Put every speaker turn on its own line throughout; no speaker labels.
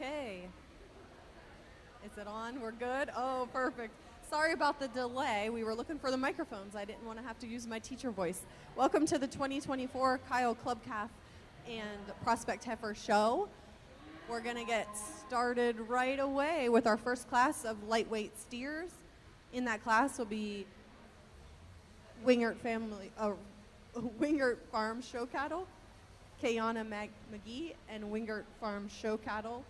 Okay. Is it on? We're good? Oh, perfect. Sorry about the delay. We were looking for the microphones. I didn't want to have to use my teacher voice. Welcome to the 2024 Kyle Club Calf and Prospect Heifer Show. We're going to get started right away with our first class of lightweight steers. In that class will be Wingert Farm Show Cattle, Kayana McGee, and Wingert Farm Show Cattle.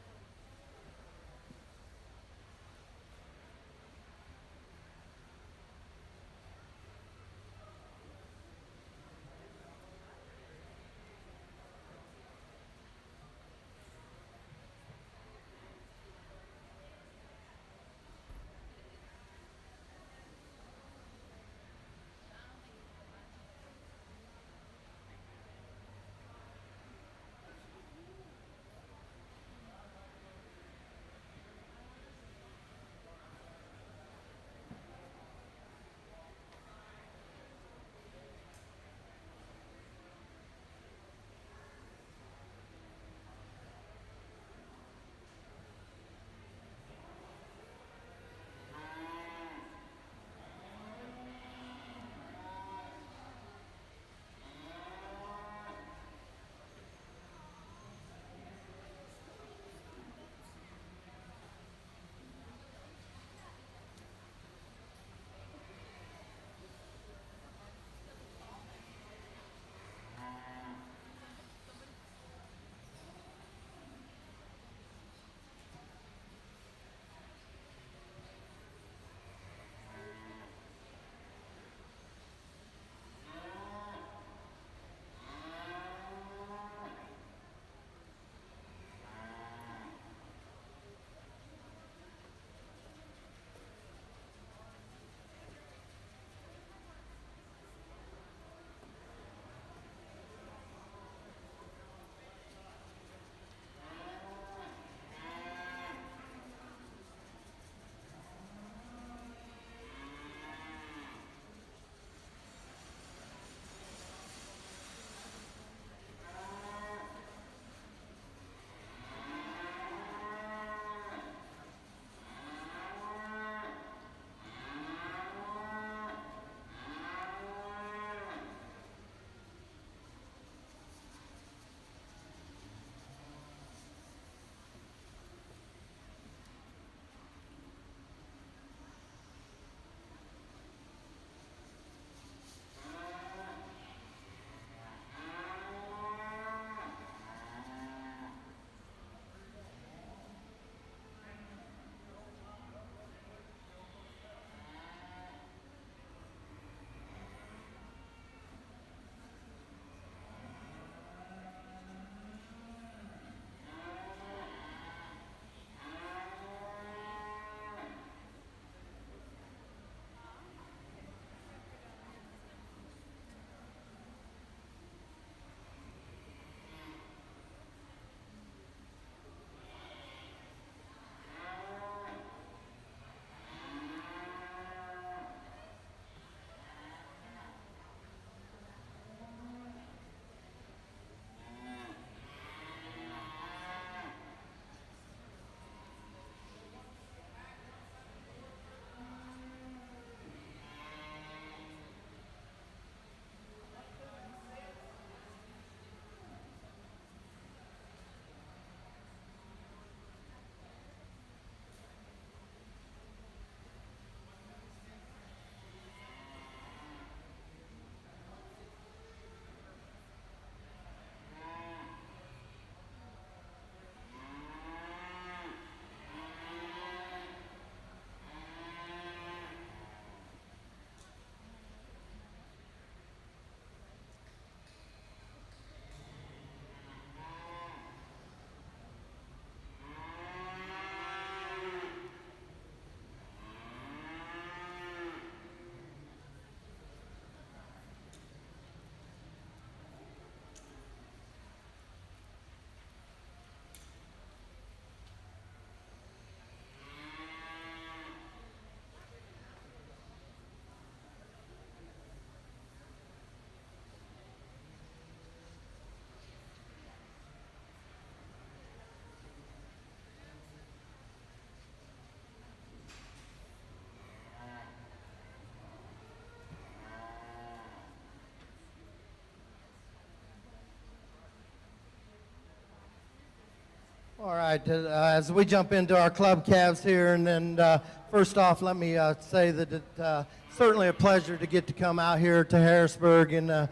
All right, as we jump into our club calves here, and then first off, let me say that it's certainly a pleasure to get to come out here to Harrisburg and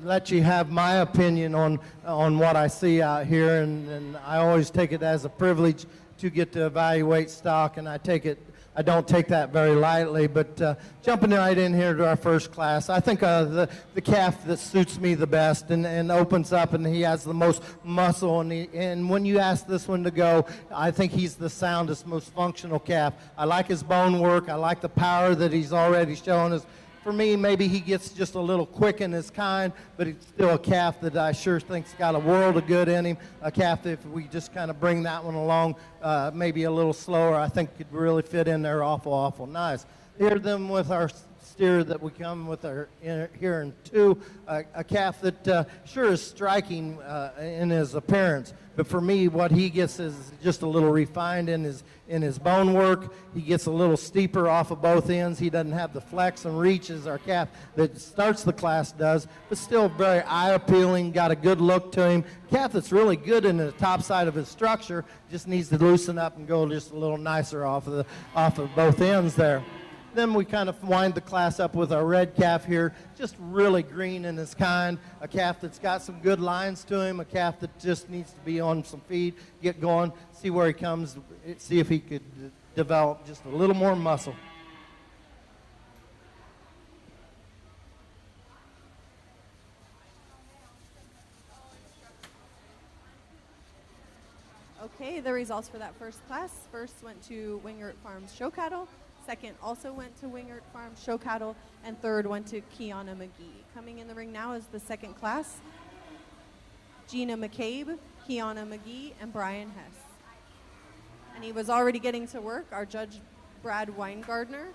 let you have my opinion on what I see out here, and I always take it as a privilege to get to evaluate stock, and I don't take that very lightly, but jumping right in here to our first class, I think the calf that suits me the best and opens up, and he has the most muscle, and when you ask this one to go, I think he's the soundest, most functional calf. I like his bone work. I like the power that he's already shown us. For me, maybe he gets just a little quick in his kind, but he's still a calf that I sure think's got a world of good in him. A calf that if we just kind of bring that one along, maybe a little slower, I think could really fit in there awful nice. Here then with our steer that we come with here in two, a calf that sure is striking in his appearance. But for me, what he gets is just a little refined in his bone work. He gets a little steeper off of both ends. He doesn't have the flex and reach as our calf that starts the class does, but still very eye-appealing, got a good look to him. Calf that's really good in the top side of his structure, just needs to loosen up and go just a little nicer off of both ends there. Then we kind of wind the class up with our red calf here, just really green in his kind, a calf that's got some good lines to him, a calf that just needs to be on some feed, get going, see where he comes, see if he could develop just a little more muscle.
Okay, the results for that first class. First went to Wingert Farms Show Cattle. Second also went to Wingert Farms Show Cattle, and third went to Kiana McGee. Coming in the ring now is the second class, Gina McCabe, Kiana McGee, and Brian Hess. And he was already getting to work, our judge, Brad Weingardner.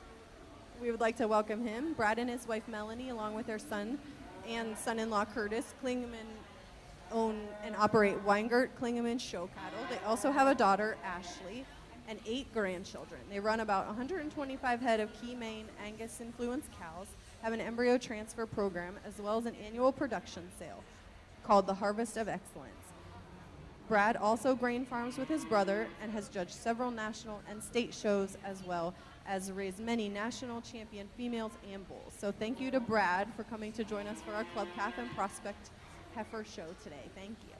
We would like to welcome him. Brad and his wife, Melanie, along with their son and son-in-law, Curtis, Klingeman own and operate Weingart Klingeman Show Cattle. They also have a daughter, Ashley, and 8 grandchildren. They run about 125 head of Key Maine Angus influenced cows, have an embryo transfer program, as well as an annual production sale called the Harvest of Excellence. Brad also grain farms with his brother and has judged several national and state shows, as well as raised many national champion females and bulls. So thank you to Brad for coming to join us for our Club Calf and Prospect Heifer show today. Thank you.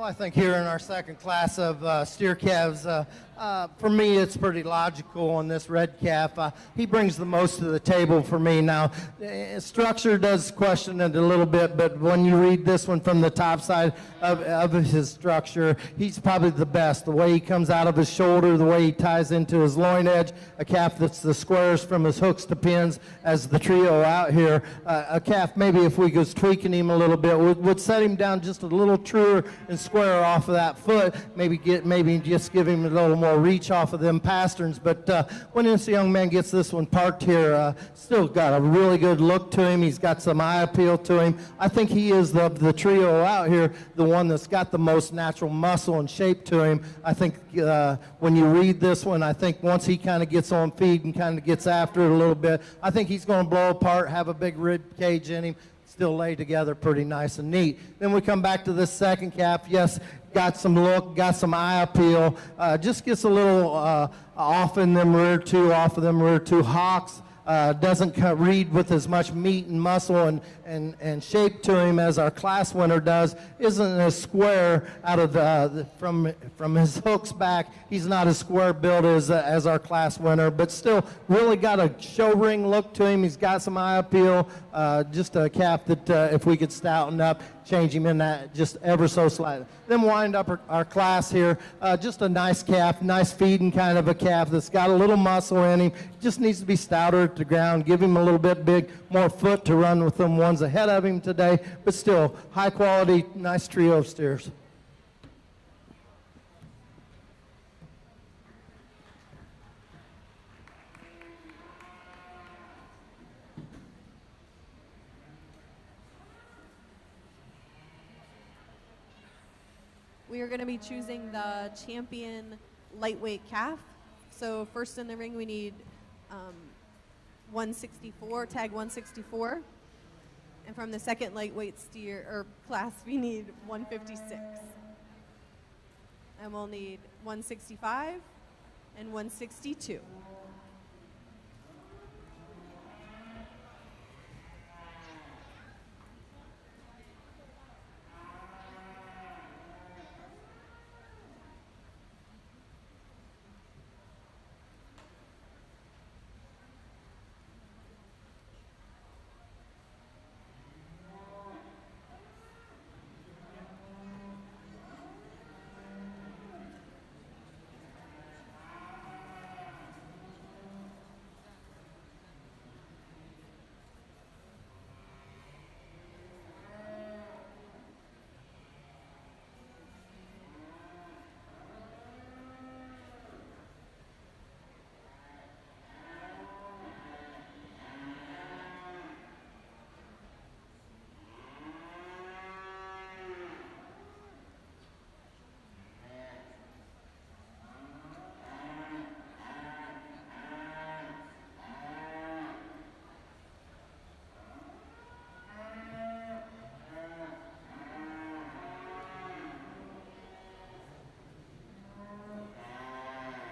Well, I think here in our second class of steer calves, for me, it's pretty logical on this red calf. He brings the most to the table for me. Now, structure does question it a little bit, but when you read this one from the top side of his structure, he's probably the best. The way he comes out of his shoulder, the way he ties into his loin edge, a calf that's the squares from his hooks to pins as the trio out here. A calf, maybe if we was tweaking him a little bit, would set him down just a little truer and square off of that foot, maybe just give him a little more reach off of them pasterns. But when this young man gets this one parked here, still got a really good look to him. He's got some eye appeal to him. I think he is the trio out here, the one that's got the most natural muscle and shape to him. I think when you read this one, I think once he kind of gets on feed and kind of gets after it a little bit, I think he's going to blow apart, have a big rib cage in him, still lay together pretty nice and neat. Then we come back to this second calf. Yes, got some look, got some eye appeal, just gets a little off in them rear two hocks. Doesn't read with as much meat and muscle and shape to him as our class winner does. Isn't as square out of from his hooks back. He's not as square built as our class winner, but still really got a show ring look to him. He's got some eye appeal. Just a calf that if we could stouten up, change him in that just ever so slightly. Then wind up our class here. Just a nice calf, nice feeding kind of a calf that's got a little muscle in him. Just needs to be stouter at the ground. Give him a little bit more foot to run with them ones ahead of him today. But still, high quality, nice trio of steers.
We are going to be choosing the champion lightweight calf. So first in the ring, we need 164, tag 164. And from the second lightweight steer or class, we need 156. And we'll need 165 and 162.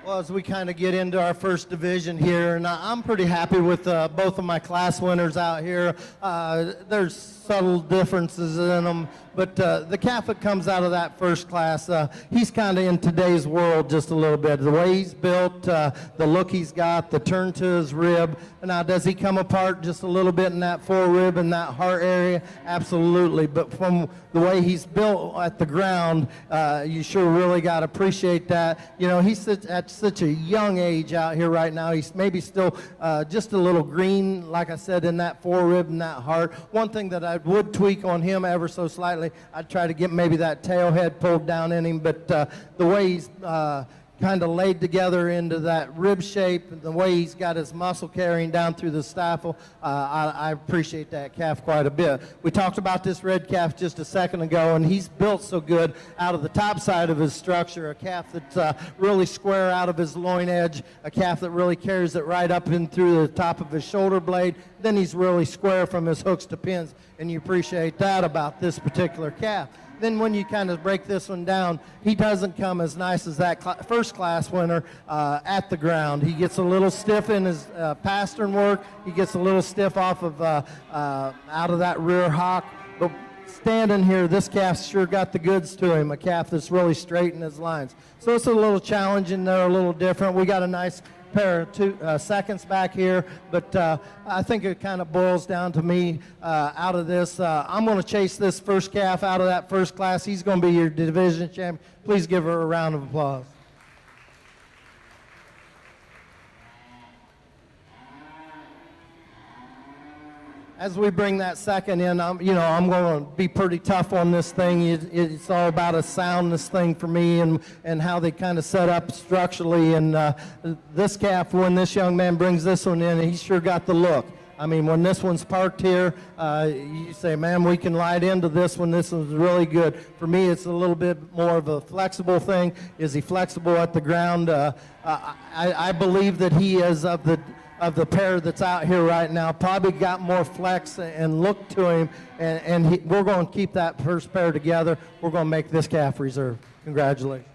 Well, as we kind of get into our first division here, and I'm pretty happy with both of my class winners out here. There's subtle differences in them, but the calf that comes out of that first class, he's kind of in today's world just a little bit. The way he's built, the look he's got, the turn to his rib. Now, does he come apart just a little bit in that forerib and that heart area? Absolutely, but from the way he's built at the ground, you sure really got to appreciate that. You know, he's at such a young age out here right now. He's maybe still just a little green, like I said, in that forerib and that heart. One thing that I would tweak on him ever so slightly, I'd try to get maybe that tail head pulled down in him, but the way he's kind of laid together into that rib shape, and the way he's got his muscle carrying down through the stifle, I appreciate that calf quite a bit. We talked about this red calf just a second ago, and he's built so good out of the top side of his structure, a calf that's really square out of his loin edge, a calf that really carries it right up in through the top of his shoulder blade. Then he's really square from his hooks to pins, and you appreciate that about this particular calf. Then when you kind of break this one down, he doesn't come as nice as that first class winner at the ground. He gets a little stiff in his pastern work. He gets a little stiff off of out of that rear hock. But standing here, this calf sure got the goods to him, a calf that's really straight in his lines. So it's a little challenging. They're a little different. We got a nice pair of two seconds back here, but I think it kind of boils down to me out of this. I'm going to chase this first calf out of that first class. He's going to be your division champion. Please give her a round of applause. As we bring that second in, I'm going to be pretty tough on this thing. It's all about a soundness thing for me and how they kind of set up structurally. And this calf, when this young man brings this one in, he sure got the look. I mean, when this one's parked here, you say, man, we can light into this one. This one's really good. For me, it's a little bit more of a flexible thing. Is he flexible at the ground? I believe that he is of the pair that's out here right now, probably got more flex and look to him, and we're going to keep that first pair together. We're going to make this calf reserve. Congratulations.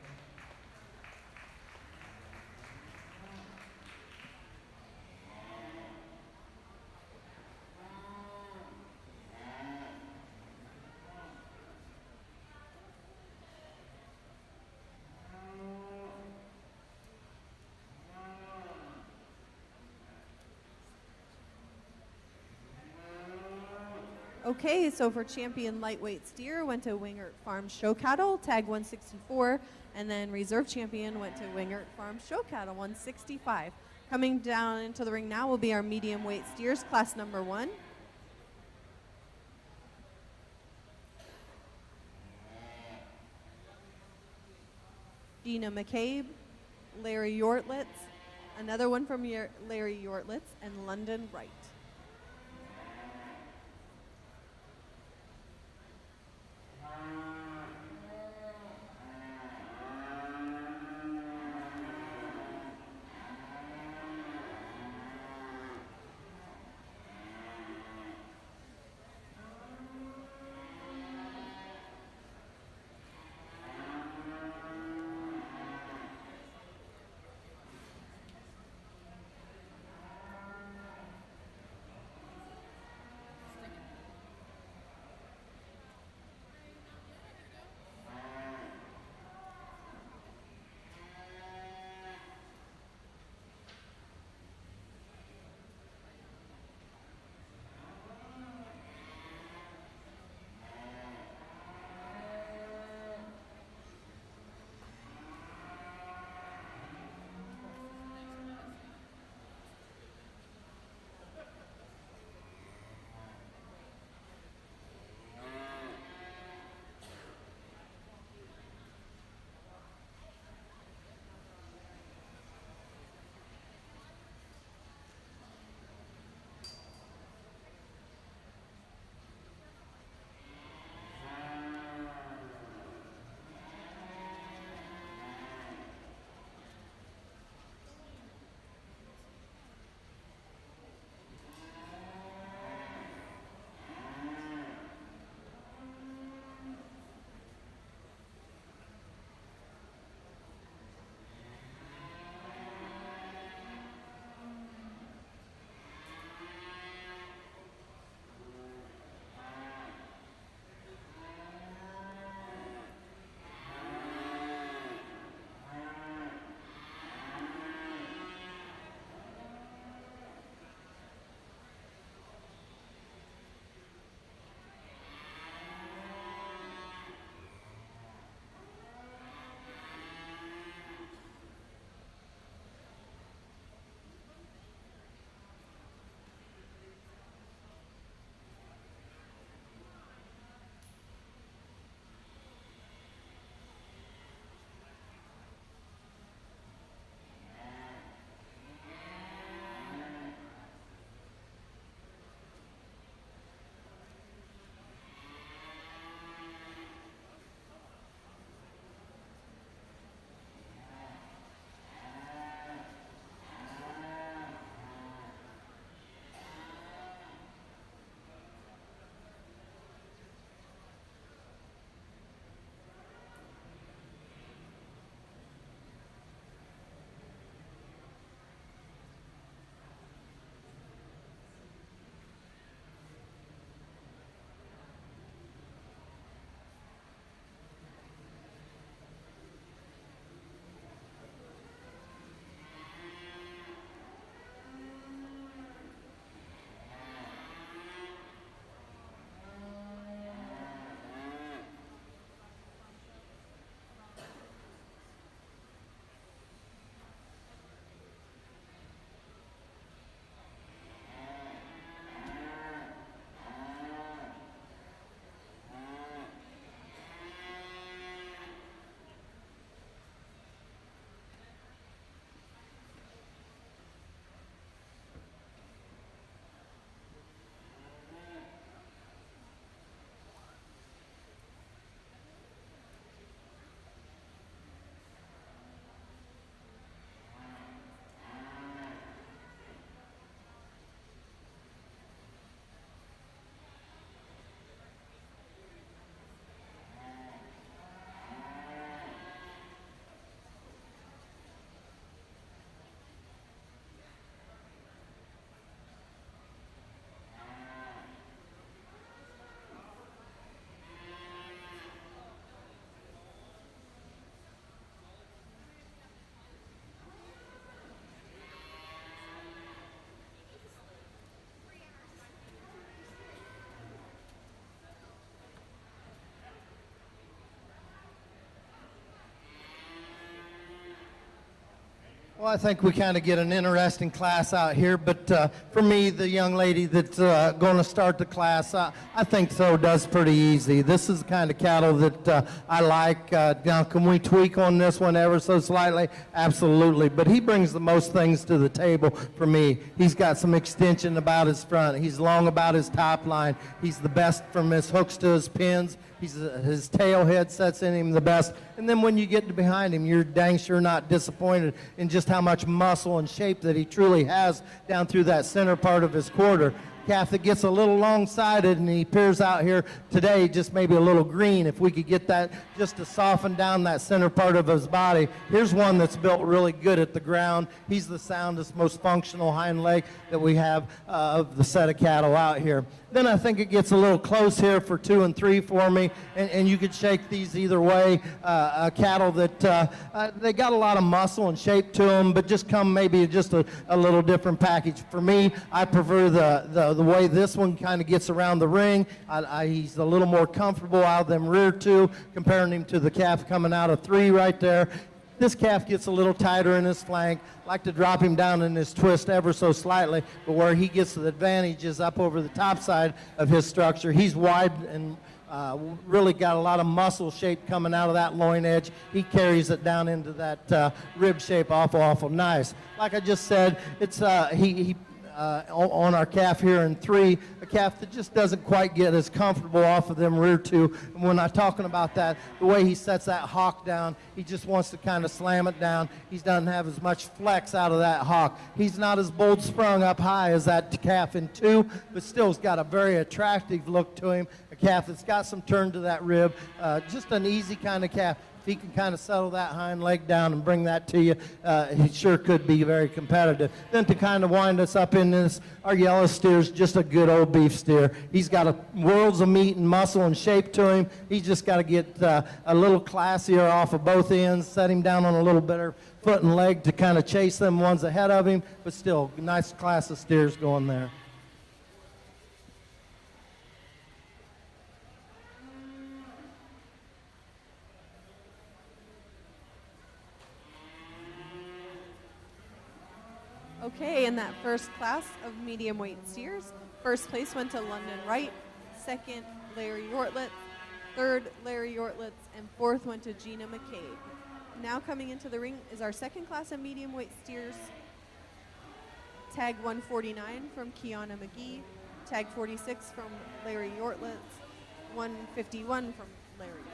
Okay, so for champion lightweight steer went to Wingert Farm Show Cattle, tag 164, and then reserve champion went to Wingert Farm Show Cattle, 165. Coming down into the ring now will be our medium weight steers, class number 1. Gina McCabe, Larry Yortlitz, another one from Larry Yortlitz, and London Wright.
Well, I think we kind of get an interesting class out here, but for me, the young lady that's going to start the class, I think so does pretty easy. This is the kind of cattle that I like. Now, can we tweak on this one ever so slightly? Absolutely, but he brings the most things to the table for me. He's got some extension about his front. He's long about his top line. He's the best from his hooks to his pins. His tail head sets in him the best. And then when you get to behind him, you're dang sure not disappointed in just how much muscle and shape that he truly has down through that center part of his quarter. Calf that gets a little long-sided, and he appears out here today just maybe a little green. If we could get that just to soften down that center part of his body. Here's one that's built really good at the ground. He's the soundest, most functional hind leg that we have of the set of cattle out here. Then I think it gets a little close here for 2 and 3 for me, and you could shake these either way. A cattle that they got a lot of muscle and shape to them, but just come maybe just a little different package. For me, I prefer the way this one kind of gets around the ring. He's a little more comfortable out of them rear two, comparing him to the calf coming out of 3 right there. This calf gets a little tighter in his flank. Like to drop him down in his twist ever so slightly, but where he gets the advantage is up over the top side of his structure. He's wide and really got a lot of muscle shape coming out of that loin edge. He carries it down into that rib shape awful nice. Like I just said, it's on our calf here in 3, a calf that just doesn't quite get as comfortable off of them rear two. And when I'm talking about that, the way he sets that hock down, he just wants to kind of slam it down. He doesn't have as much flex out of that hock. He's not as bold sprung up high as that calf in 2, but still's got a very attractive look to him. A calf that's got some turn to that rib, just an easy kind of calf. If he can kind of settle that hind leg down and bring that to you, he sure could be very competitive. Then to kind of wind us up in this, our yellow steer's just a good old beef steer. He's got worlds of meat and muscle and shape to him. He's just got to get a little classier off of both ends, set him down on a little better foot and leg to kind of chase them ones ahead of him, but still, nice class of steers going there.
Okay, in that first class of medium weight steers, first place went to London Wright, second Larry Yortlitz, third Larry Yortlitz, and fourth went to Gina McCabe. Now coming into the ring is our second class of medium weight steers. Tag 149 from Kiana McGee, tag 46 from Larry Yortlitz, 151 from Larry Yortlitz.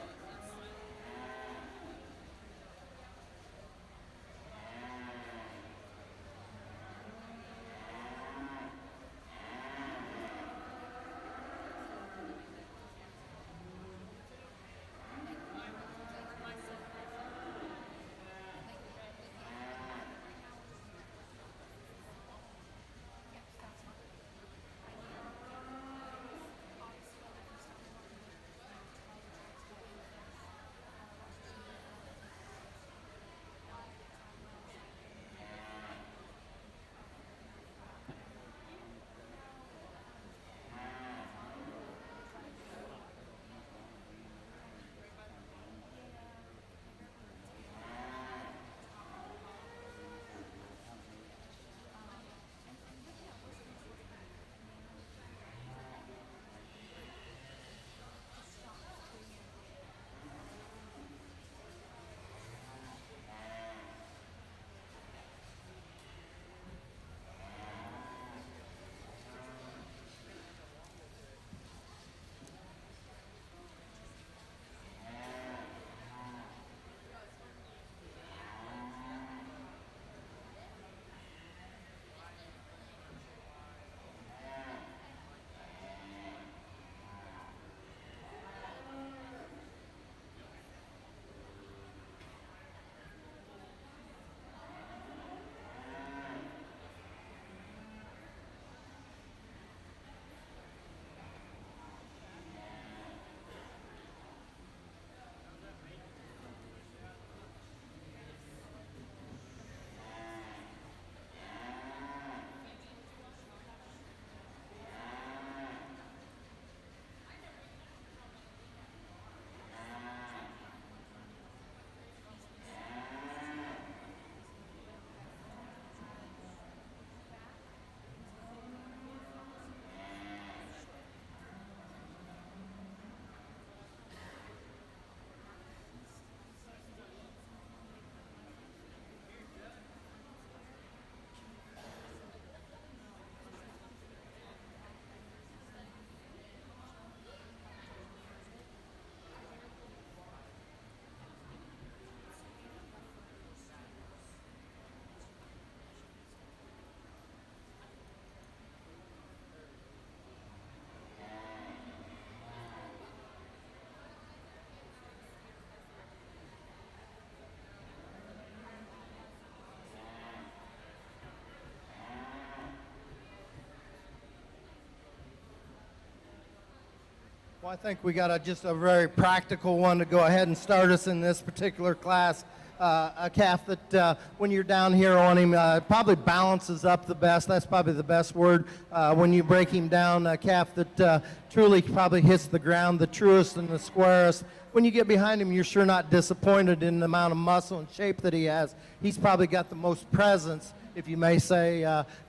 Well, I think we got just a very practical one to go ahead and start us in this particular class. A calf that when you're down here on him probably balances up the best. That's probably the best word. When you break him down, a calf that truly probably hits the ground the truest and the squarest. When you get behind him, you're sure not disappointed in the amount of muscle and shape that he has. He's probably got the most presence, if you may say,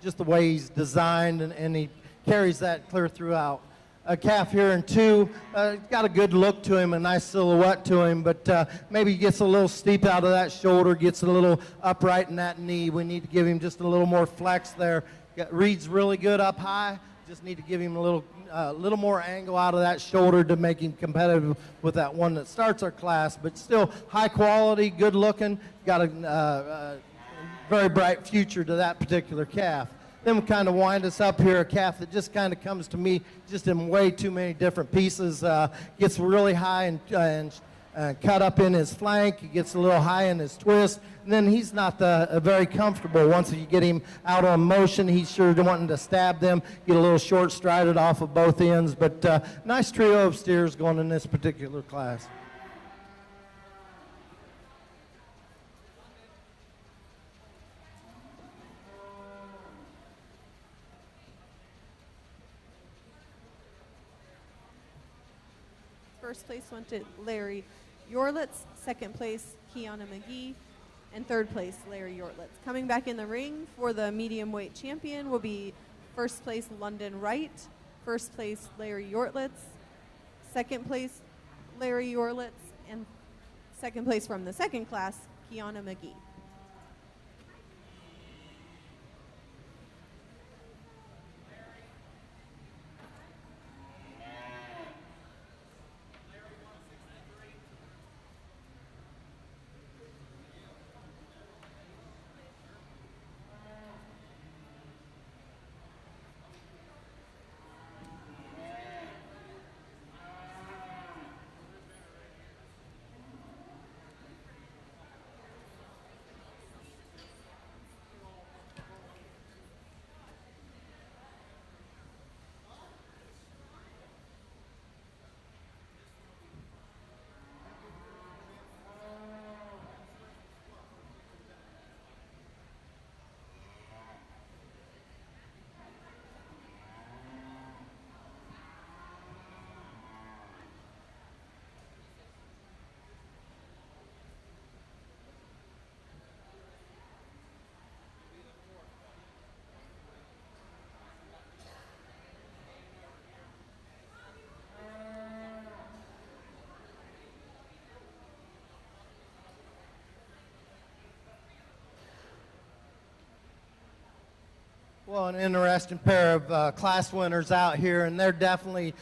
just the way he's designed, and he carries that clear throughout. A calf here in 2, got a good look to him, a nice silhouette to him, but maybe he gets a little steep out of that shoulder, gets a little upright in that knee. We need to give him just a little more flex there. Reads really good up high. Just need to give him a little more angle out of that shoulder to make him competitive with that one that starts our class, but still high quality, good looking, got a very bright future to that particular calf. Then we kind of wind us up here, a calf that just kind of comes to me just in way too many different pieces. Gets really high and cut up in his flank. He gets a little high in his twist. And then he's not very comfortable. Once you get him out on motion, he's sure wanting to stab them, get a little short strided off of both ends. But nice trio of steers going in this particular class.
First place went to Larry Yorlitz, second place Kiana McGee, and third place Larry Yorlitz. Coming back in the ring for the medium weight champion will be first place London Wright, first place Larry Yorlitz, second place Larry Yorlitz, and second place from the second class Kiana McGee.
Well, an interesting pair of class winners out here, and they're definitely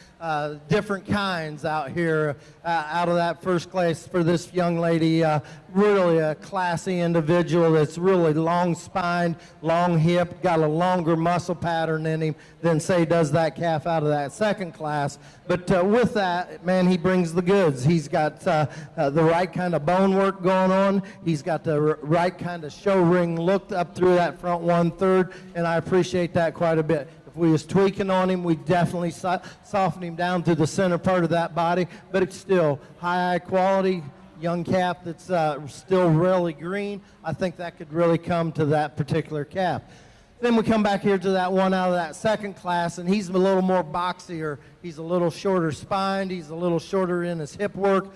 different kinds out here. Out of that first place for this young lady, really a classy individual that's really long-spined, long-hip, got a longer muscle pattern in him than, say, does that calf out of that second class. But with that, man, he brings the goods. He's got the right kind of bone work going on. He's got the right kind of show ring look up through that front 1/3, and I appreciate that quite a bit. If we was tweaking on him, we definitely soften him down through the center part of that body, but it's still high quality, young calf that's still really green. I think that could really come to that particular calf. Then we come back here to that one out of that second class, and he's a little more boxier. He's a little shorter spined. He's a little shorter in his hip work.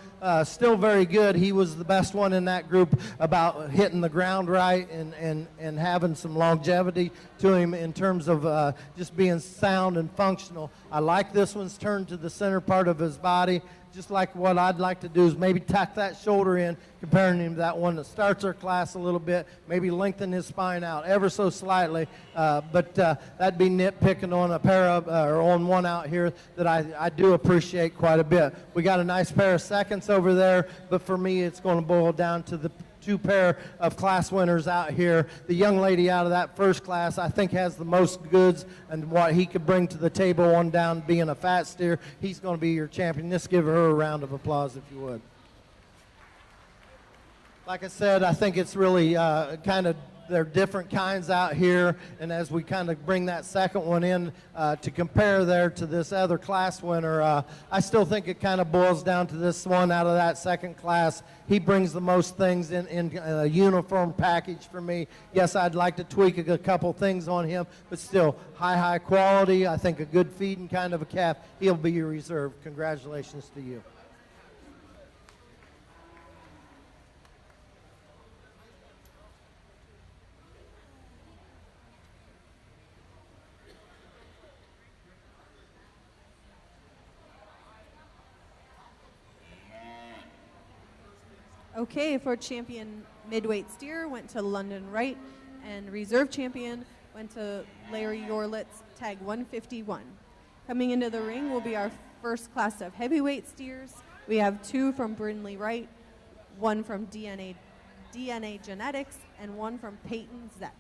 Still very good. He was the best one in that group about hitting the ground right and having some longevity to him in terms of just being sound and functional. I like this one's turned to the center part of his body. Just like what I'd like to do is maybe tuck that shoulder in, comparing him to that one that starts our class a little bit, maybe lengthen his spine out ever so slightly, but that'd be nitpicking on a pair of, or on one out here that I do appreciate quite a bit. We got a nice pair of seconds over there, but for me it's going to boil down to the two pair of class winners out here. The young lady out of that first class, I think, has the most goods and what he could bring to the table on down being a fat steer. He's going to be your champion. Let's give her a round of applause if you would. Like I said, I think it's really kind of there are different kinds out here, and as we kind of bring that second one in to compare there to this other class winner, I still think it kind of boils down to this one out of that second class. He brings the most things in a uniform package for me. Yes, I'd like to tweak a couple things on him, but still high quality. I think a good feeding kind of a calf. He'll be your reserve. Congratulations to you.
Okay, for champion midweight steer went to London Wright, and reserve champion went to Larry Yorlitz, tag 151. Coming into the ring will be our first class of heavyweight steers. We have 2 from Brindley Wright, 1 from DNA Genetics, and 1 from Peyton Zepp.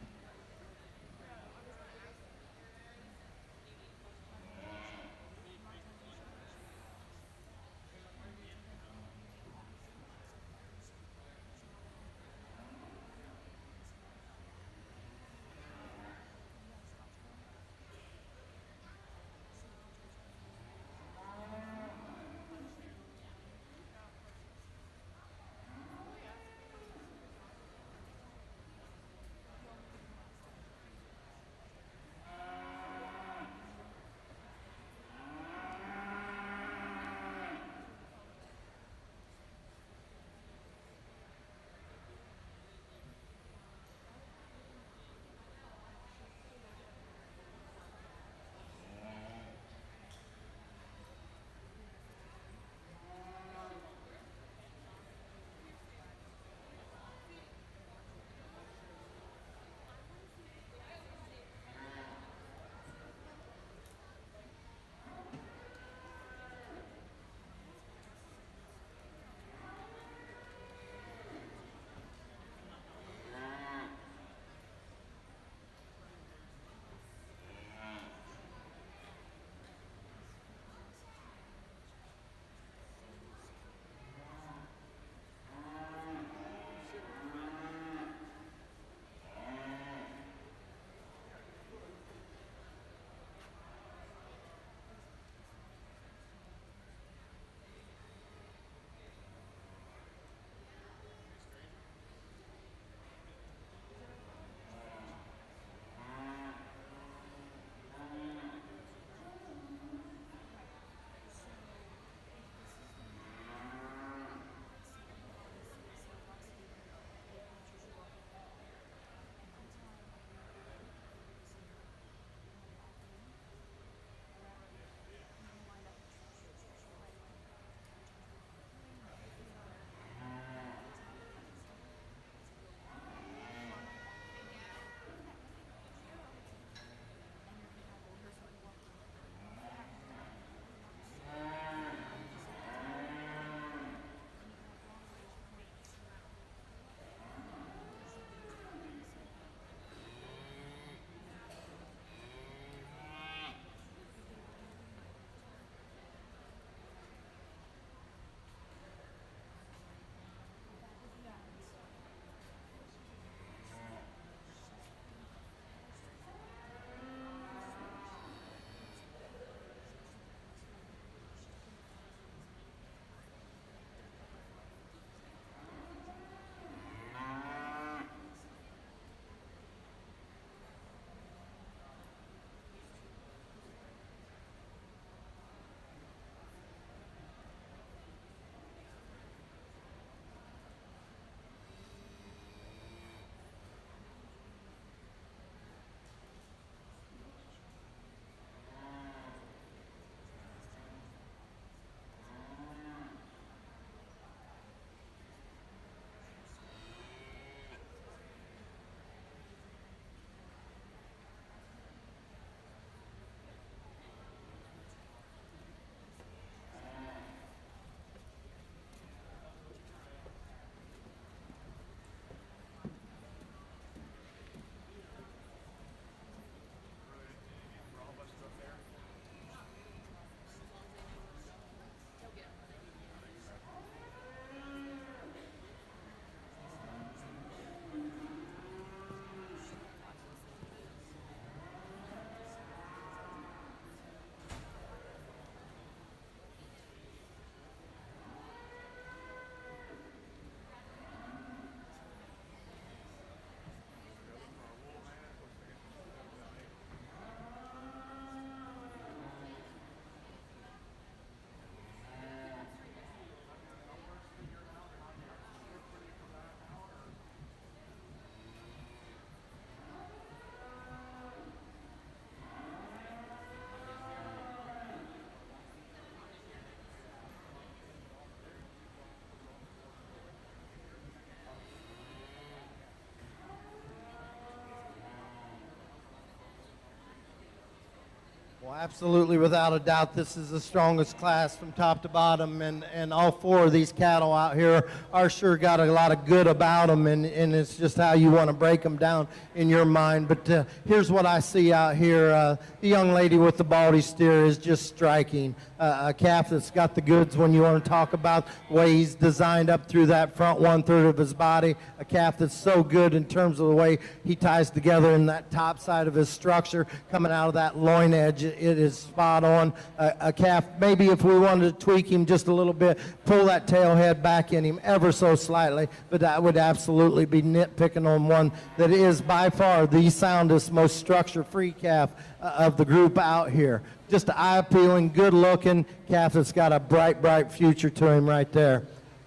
Absolutely, without a doubt, this is the strongest class from top to bottom, and all four of these cattle out here are sure got a lot of good about them, and it's just how you want to break them down in your mind. But here's what I see out here. The young lady with the baldy steer is just striking. A calf that's got the goods when you want to talk about the way he's designed up through that front 1/3 of his body. A calf that's so good in terms of the way he ties together in that top side of his structure coming out of that loin edge. It is spot on. A calf, maybe if we wanted to tweak him just a little bit, pull that tail head back in him ever so slightly, but that would absolutely be nitpicking on one that is by far the soundest, most structure-free calf of the group out here. Just an eye-appealing, good-looking calf that's got a bright, bright future to him right there.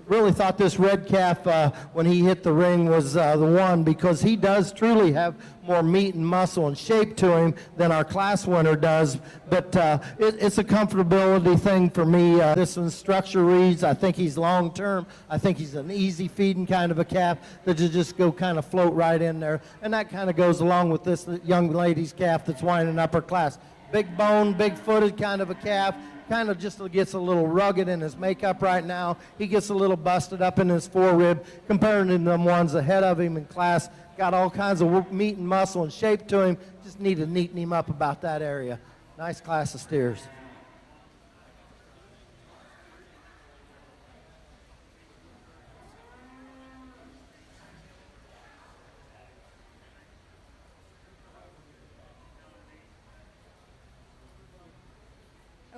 Really thought this red calf, when he hit the ring, was the one, because he does truly have more meat and muscle and shape to him than our class winner does. But it's a comfortability thing for me. This one's structure reads. I think he's long-term. I think he's an easy feeding kind of a calf that you just go kind of float right in there. And that kind of goes along with this young lady's calf that's winding up her class. Big bone, big-footed kind of a calf. Kind of just gets a little rugged in his makeup right now. He gets a little busted up in his forerib compared to the ones ahead of him in class. Got all kinds of meat and muscle and shape to him. Just need to neaten him up about that area. Nice class of steers.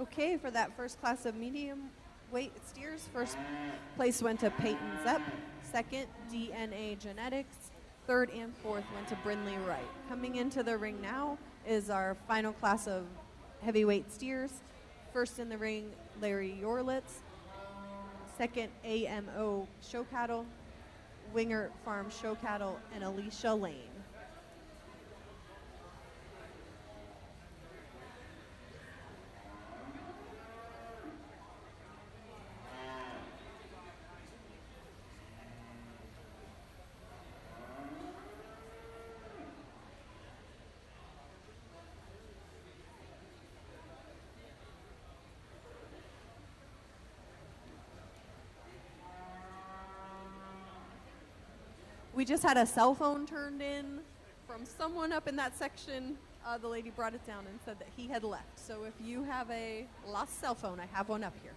Okay, for that first class of medium weight steers, first place went to Peyton Zepp. Second, DNA Genetics. Third and fourth went to Brindley Wright. Coming into the ring now is our final class of heavyweight steers. First in the ring, Larry Yorlitz. Second, AMO Show Cattle. Winger Farm Show Cattle, and Alicia Lane. We just had a cell phone turned in from someone up in that section. The lady brought it down and said that he had left. So if you have a lost cell phone, I have one up here.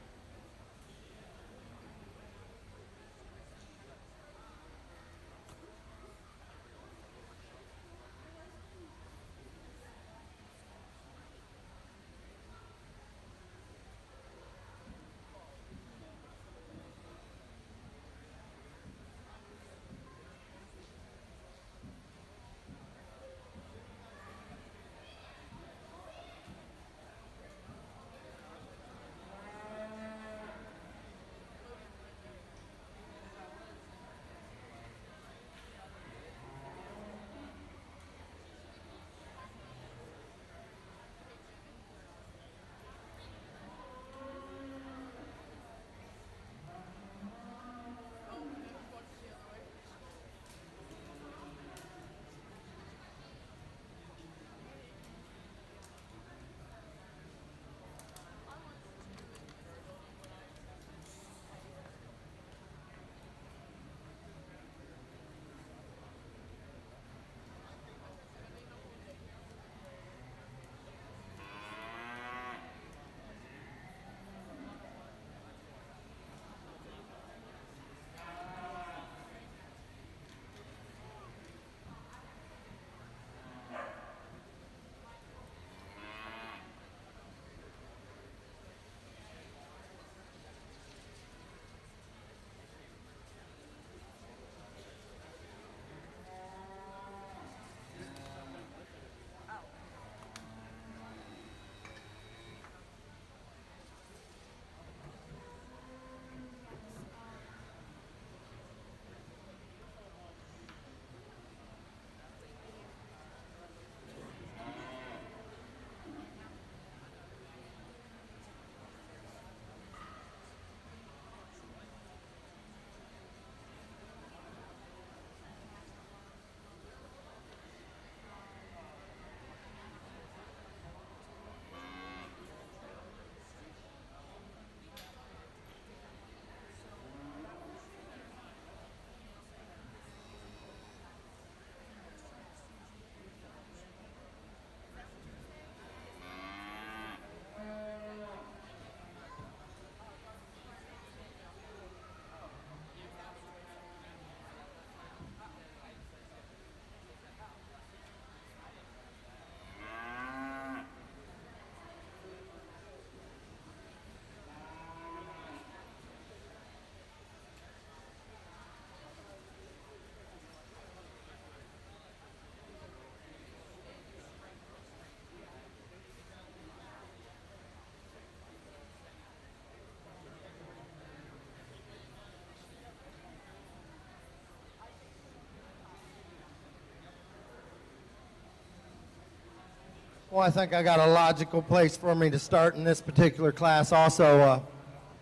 Well, I think I got a logical place for me to start in this particular class. Also,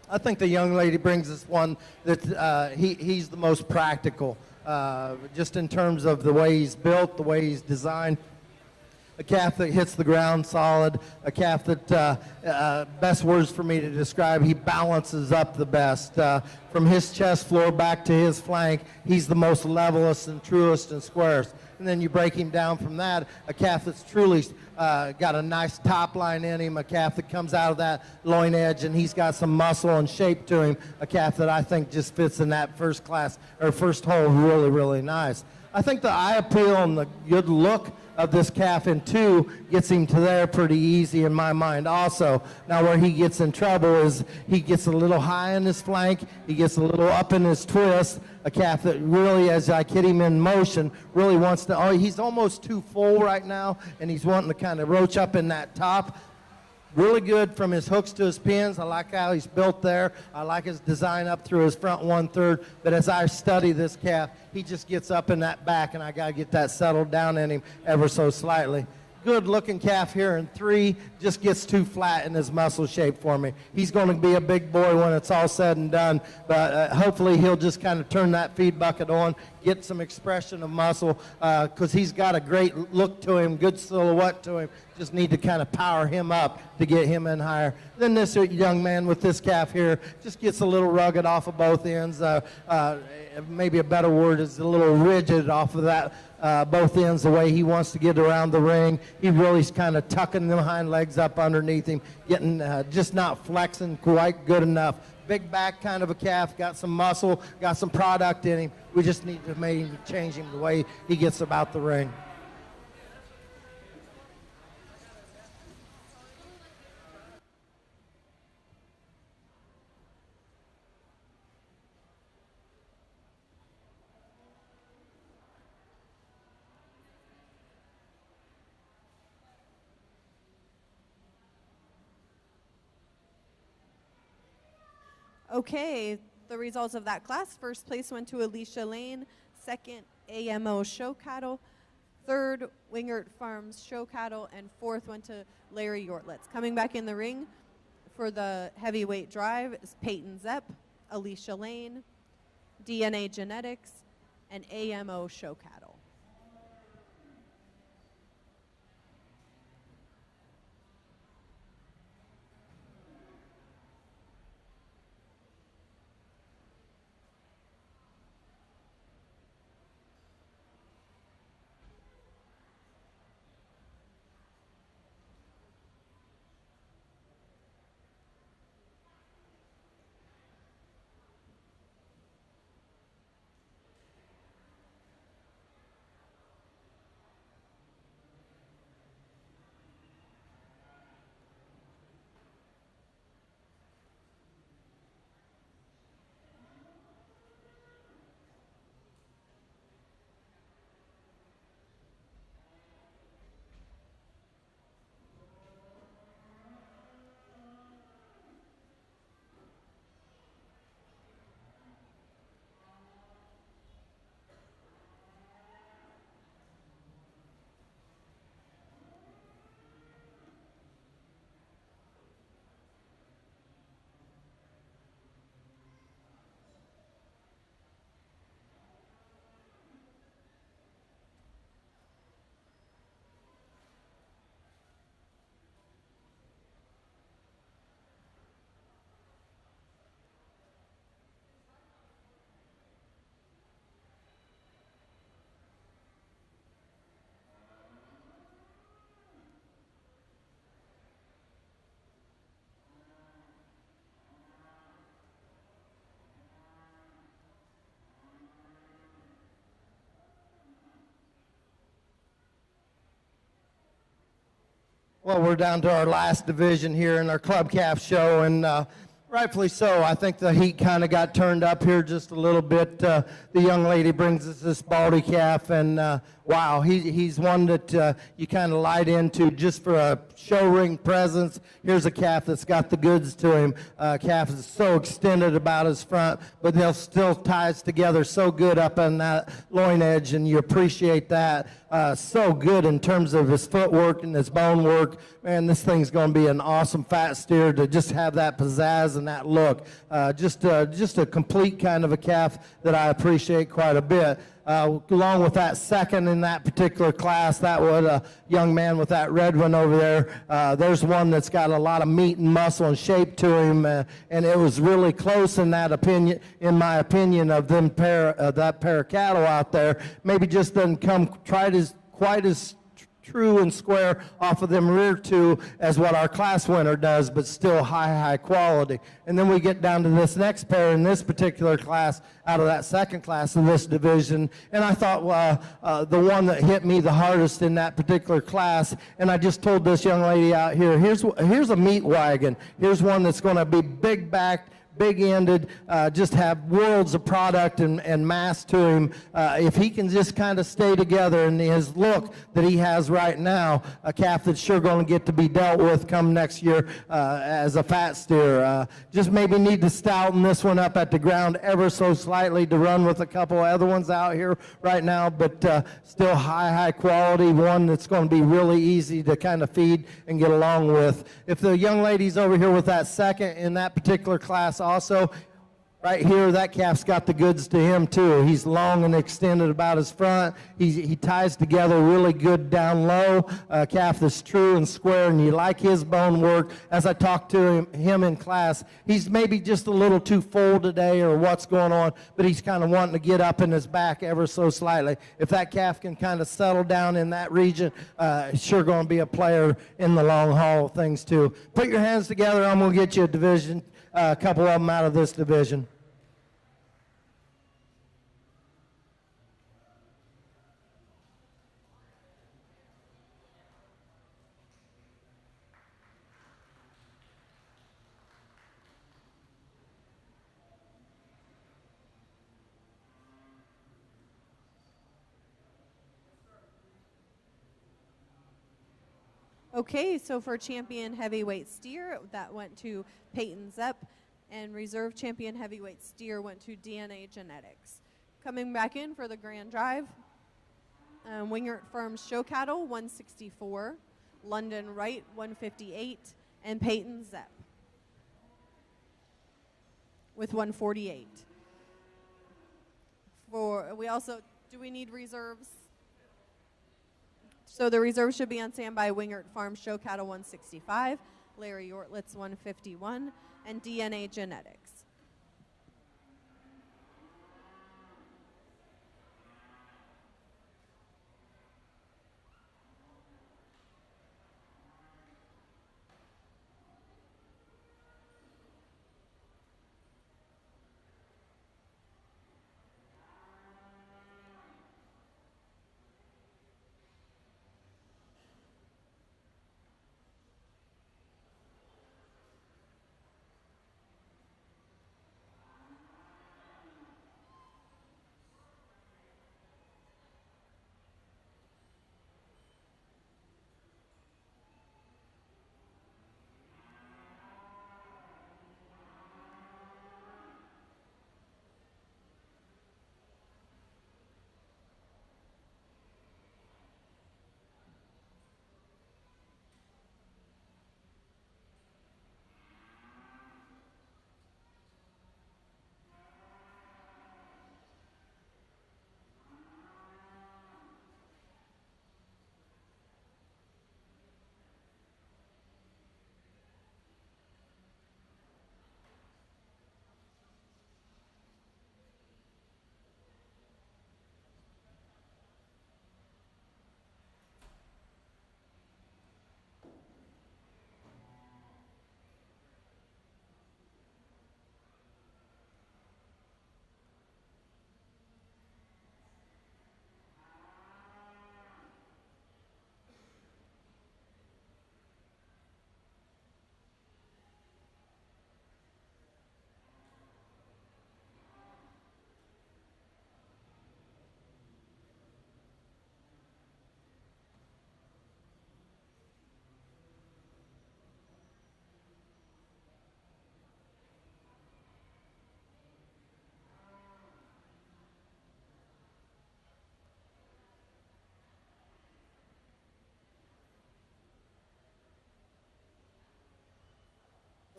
I think the young lady brings us one that he's the most practical, just in terms of the way he's built, the way he's designed. A calf that hits the ground solid, a calf that, best words for me to describe, he balances up the best. From his chest floor back to his flank, he's the most levelest and truest and squarest. And then you break him down from that, a calf that's truly got a nice top line in him, a calf that comes out of that loin edge and he's got some muscle and shape to him, a calf that I think just fits in that first class or first hole really, really nice. I think the eye appeal and the good look of this calf in 2 gets him to there pretty easy in my mind also. Now where he gets in trouble is he gets a little high in his flank, he gets a little up in his twist, a calf that really, as I get him in motion, really wants to, he's almost too full right now, and he's wanting to kind of roach up in that top. Really good from his hooks to his pins. I like how he's built there. I like his design up through his front 1/3. But as I study this calf, he just gets up in that back, and I got to get that settled down in him ever so slightly. Good looking calf here in 3, just gets too flat in his muscle shape for me. He's going to be a big boy when it's all said and done, but hopefully he'll just kind of turn that feed bucket on, get some expression of muscle, because he's got a great look to him, good silhouette to him. Just need to kind of power him up to get him in higher. Then this young man with this calf here just gets a little rugged off of both ends. Maybe a better word is a little rigid off of that both ends, the way he wants to get around the ring. He really's kind of tucking the hind legs up underneath him, getting just not flexing quite good enough. Big back kind of a calf, got some muscle, got some product in him. We just need to maybe change him the way he gets about the ring.
Okay, the results of that class. First place went to Alicia Lane, second AMO Show Cattle, third Wingert Farms Show Cattle, and fourth went to Larry Yortlitz. Coming back in the ring for the heavyweight drive is Peyton Zepp, Alicia Lane, DNA Genetics, and AMO Show Cattle. Well, we're down to our last division here in our club calf show, and rightfully so. I think the heat kind of got turned up here just a little bit. The young lady brings us this baldy calf, and
wow, he's one that you kind of light into just for a show ring presence. Here's a calf that's got the goods to him. Calf is so extended about his front, but they'll still ties together so good up on that loin edge, and you appreciate that. So good in terms of his footwork and his bone work. Man, this thing's going to be an awesome fat steer to just have that pizzazz and that look. Just a complete kind of a calf that I appreciate quite a bit. Along with that second in that particular class, that was a young man with that red one over there. There's one that's got a lot of meat and muscle and shape to him, and it was really close in that opinion, in my opinion, of them that pair of cattle out there. Maybe just doesn't come quite as true and square off of them rear two as what our class winner does, but still high quality. And then we get down to this next pair in this particular class out of that second class in this division, and I thought the one that hit me the hardest in that particular class, and I just told this young lady out here, here's a meat wagon. Here's one that's going to be big backed, big-ended, just have worlds of product and mass to him. If he can just kind of stay together in his look that he has right now, a calf that's sure going to get to be dealt with come next year as a fat steer. Just maybe need to stouten this one up at the ground ever so slightly to run with a couple other ones out here right now, but still high quality, one that's going to be really easy to kind of feed and get along with. If the young lady's over here with that second in that particular class also, right here, that calf's got the goods to him too. He's long and extended about his front. He ties together really good down low. Calf that's true and square, and you like his bone work. As I talked to him in class, he's maybe just a little too full today or what's going on, but he's kind of wanting to get up in his back ever so slightly. If that calf can kind of settle down in that region, sure going to be a player in the long haul of things too. Put your hands together. I'm going to get you a division. A couple of them out of this division.
Okay, so for champion heavyweight steer, that went to Peyton Zepp, and reserve champion heavyweight steer went to DNA Genetics. Coming back in for the grand drive, Wingert Farms Show Cattle, 164, London Wright, 158, and Peyton Zepp with 148. Do we need reserves? So the reserve should be on standby. Wingert Farm Show Cattle 165, Larry Ortlitz 151, and DNA Genetics.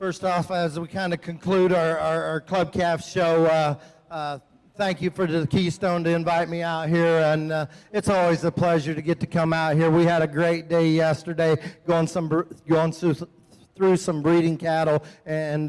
First off, as we kind of conclude our Club Calf show, thank you for the Keystone to invite me out here, and it's always a pleasure to get to come out here. We had a great day yesterday going through some breeding cattle, and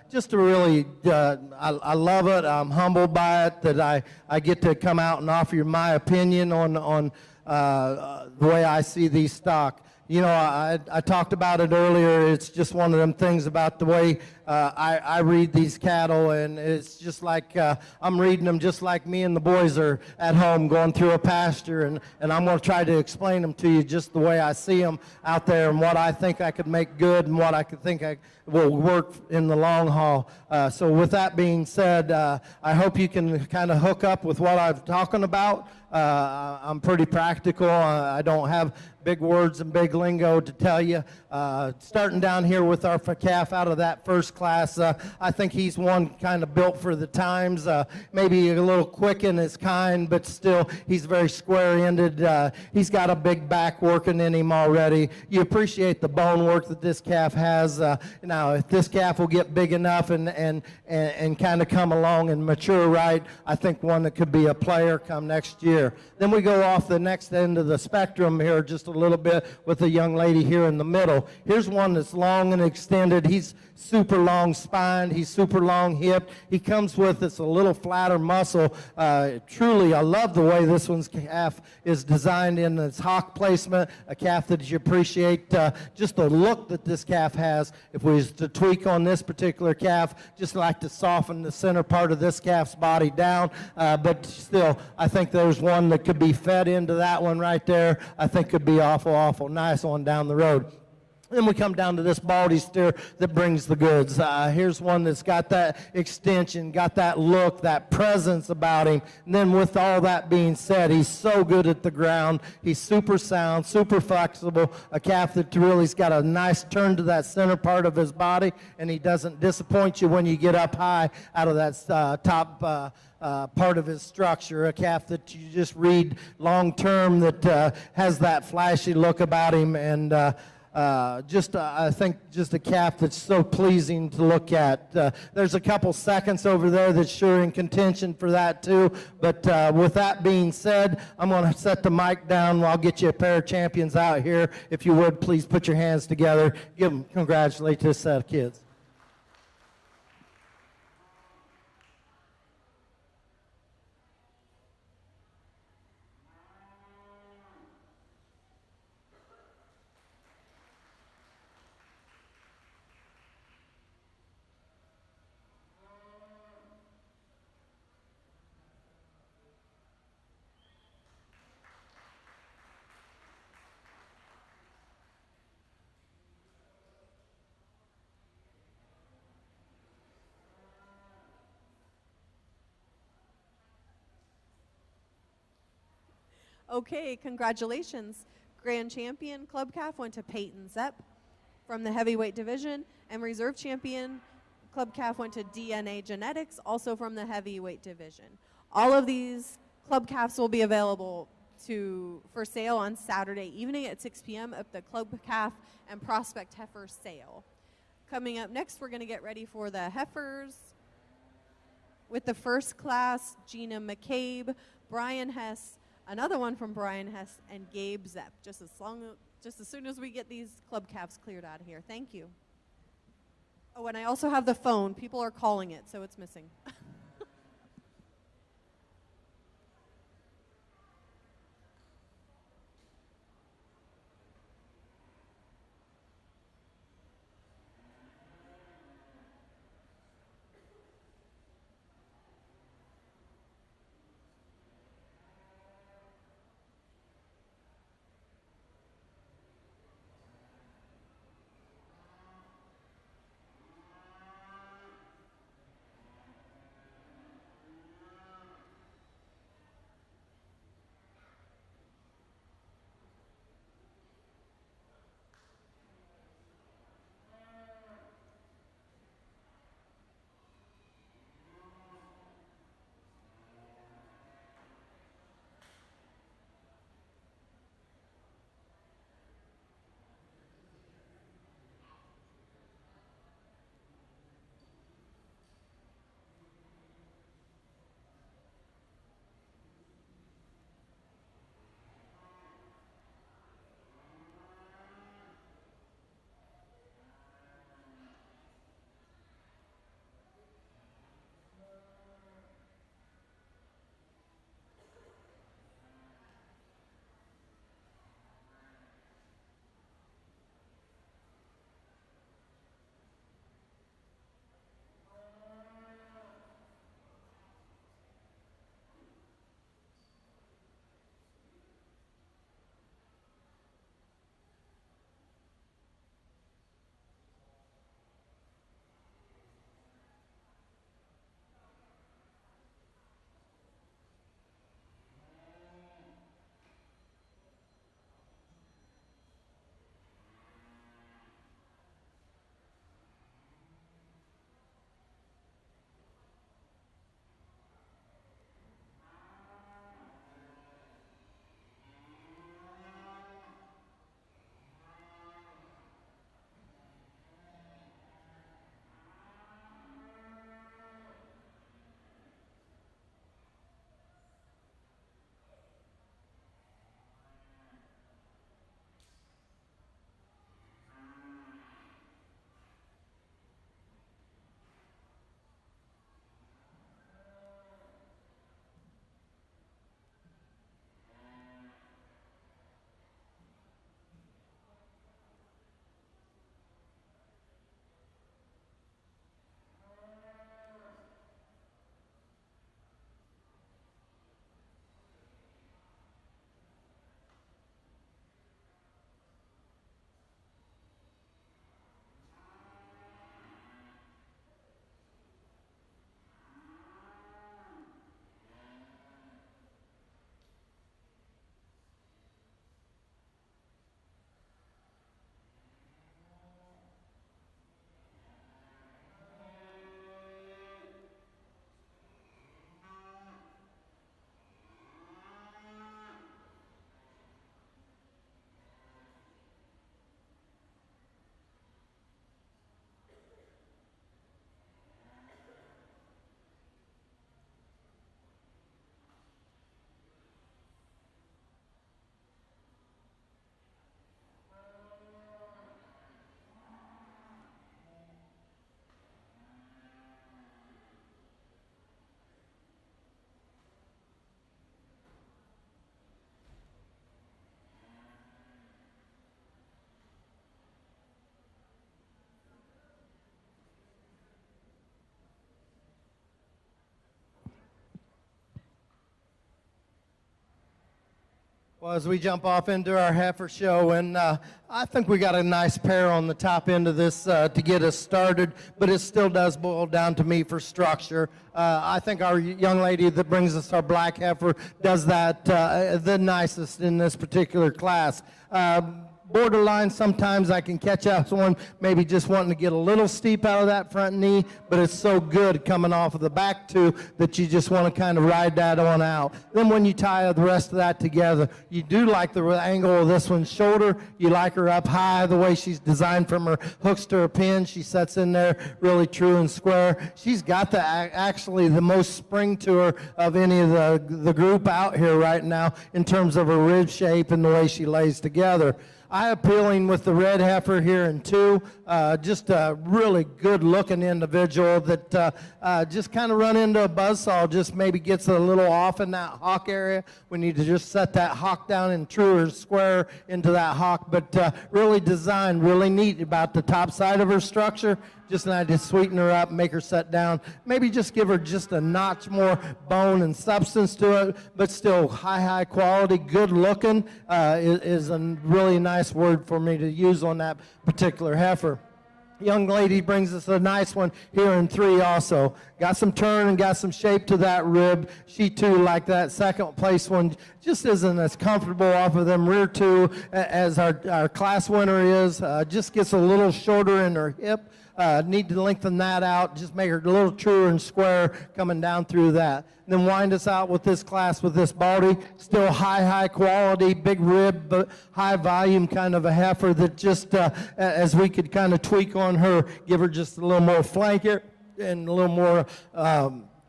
just to really, I love it. I'm humbled by it that I get to come out and offer you my opinion on the way I see these stock. You know, I talked about it earlier. It's just one of them things about the way I read these cattle, and it's just like I'm reading them just like me and the boys are at home going through a pasture, and I'm going to try to explain them to you just the way I see them out there and what I think I could make good and what I could think I will work in the long haul. So with that being said, I hope you can kind of hook up with what I'm talking about. I'm pretty practical. I don't have big words and big lingo to tell you. Starting down here with our calf out of that first class, I think he's one kind of built for the times, maybe a little quick in his kind, but still he's very square-ended. He's got a big back working in him already. You appreciate the bone work that this calf has. Now, if this calf will get big enough and kind of come along and mature right, I think one that could be a player come next year. Then we go off the next end of the spectrum here just a little bit with a young lady here in the middle. Here's one that's long and extended. He's super long spined. He's super long hipped. He comes with it's a little flatter muscle. Truly, I love the way this one's calf is designed in its hock placement, a calf that you appreciate just the look that this calf has. If we was to tweak on this particular calf, just like to soften the center part of this calf's body down, but still, I think there's one that could be fed into that one right there. I think could be awful nice on down the road. Then we come down to this baldy steer that brings the goods. Here's one that's got that extension, got that look, that presence about him. And then with all that being said, he's so good at the ground. He's super sound, super flexible, a calf that really's got a nice turn to that center part of his body, and he doesn't disappoint you when you get up high out of that top part of his structure, a calf that you just read long term that has that flashy look about him, and I think just a calf that's so pleasing to look at. There's a couple seconds over there that's sure in contention for that too, but with that being said, I'm going to set the mic down. I'll get you a pair of champions out here. If you would, please put your hands together. Give them, congratulate this set of kids.
Okay, congratulations. Grand champion Club Calf went to Peyton Zepp from the heavyweight division, and reserve champion Club Calf went to DNA Genetics, also from the heavyweight division. All of these Club Calves will be available for sale on Saturday evening at 6 p.m. at the Club Calf and Prospect Heifer sale. Coming up next, we're going to get ready for the Heifers with the first class, Gina McCabe, Brian Hess, another one from Brian Hess, and Gabe Zepp, just as soon as we get these Club Calves cleared out of here. Thank you. Oh, and I also have the phone. People are calling it, so it's missing.
Well, as we jump off into our heifer show, and I think we got a nice pair on the top end of this to get us started, but it still does boil down to me for structure. I think our young lady that brings us our black heifer does that the nicest in this particular class. Borderline, sometimes I can catch up someone maybe just wanting to get a little steep out of that front knee, but it's so good coming off of the back too that you just want to kind of ride that on out. Then when you tie the rest of that together, you do like the angle of this one's shoulder. You like her up high, the way she's designed from her hooks to her pin. She sets in there really true and square. She's got actually the most spring to her of any of the group out here right now in terms of her rib shape and the way she lays together. Eye appealing with the red heifer here in 2. Just a really good looking individual that just kind of run into a buzzsaw, just maybe gets a little off in that hock area. We need to just set that hock down and true or square into that hock, but really designed, really neat about the top side of her structure. Just need to sweeten her up, make her set down. Maybe just give her just a notch more bone and substance to it, but still high quality, good looking is a really nice word for me to use on that particular heifer. Young lady brings us a nice one here in 3 also. Got some turn and got some shape to that rib. She too, like that second place one, just isn't as comfortable off of them rear 2 as our class winner is. Just gets a little shorter in her hip. Need to lengthen that out, just make her a little truer and square coming down through that. And then wind us out with this class with this baldy, still high quality, big rib, but high volume kind of a heifer that just, as we could kind of tweak on her, give her just a little more flanker and a little more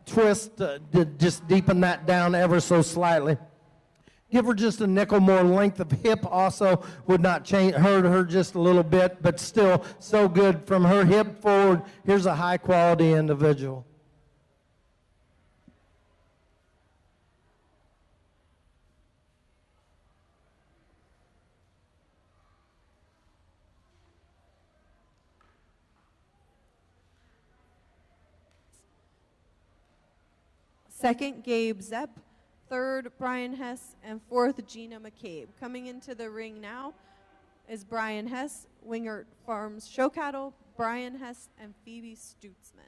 twist to just deepen that down ever so slightly. Give her just a nickel more length of hip also would not change, hurt her just a little bit, but still so good from her hip forward. Here's a high quality individual.
Second, Gabe Zepp. Third, Brian Hess, and fourth, Gina McCabe. Coming into the ring now is Brian Hess, Wingert Farms Show Cattle, Brian Hess, and Phoebe Stutzman.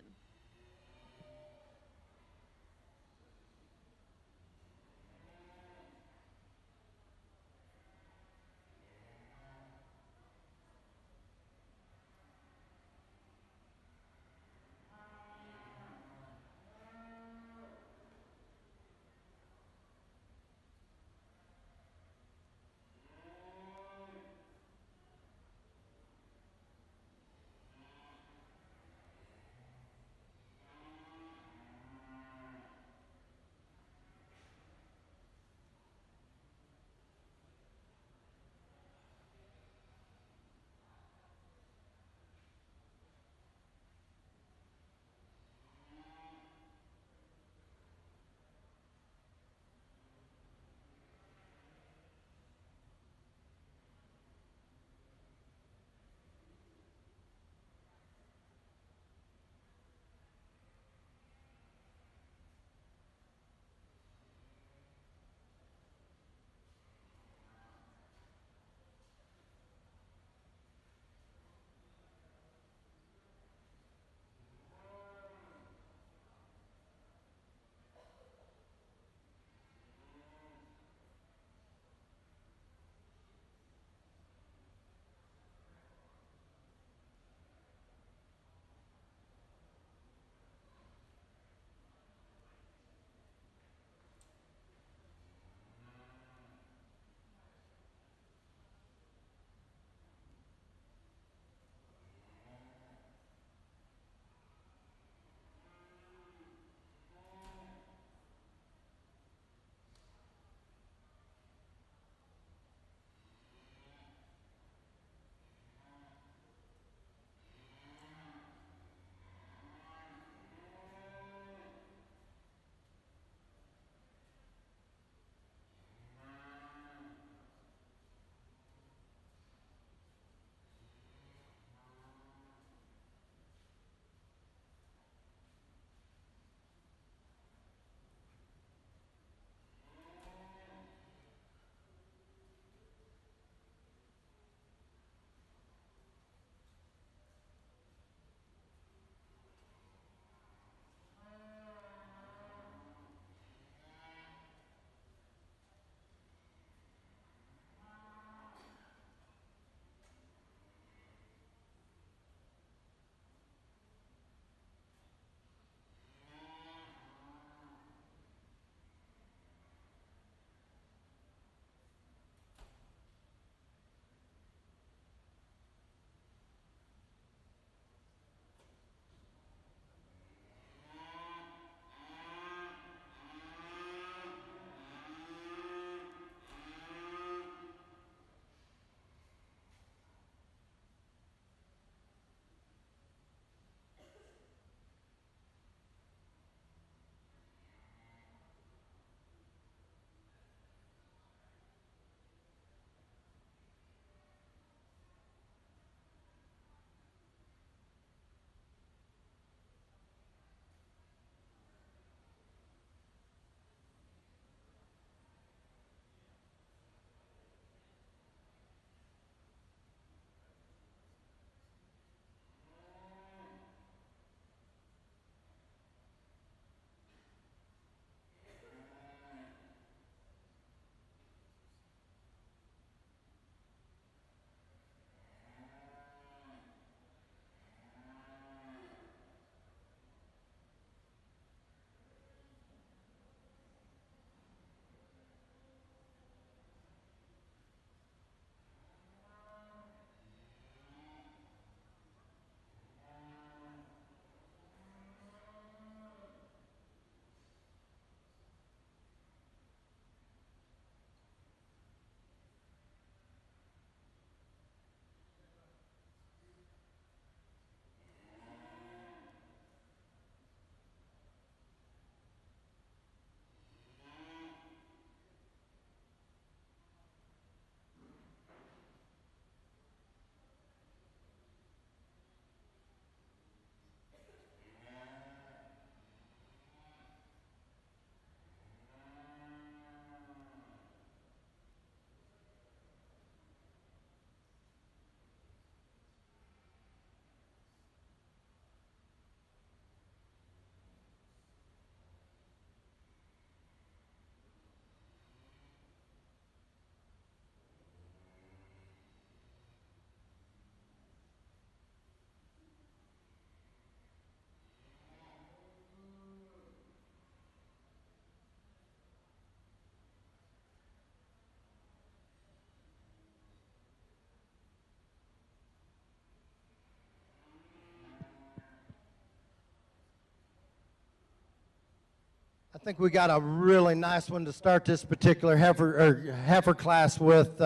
think we got a really nice one to start this particular heifer class with,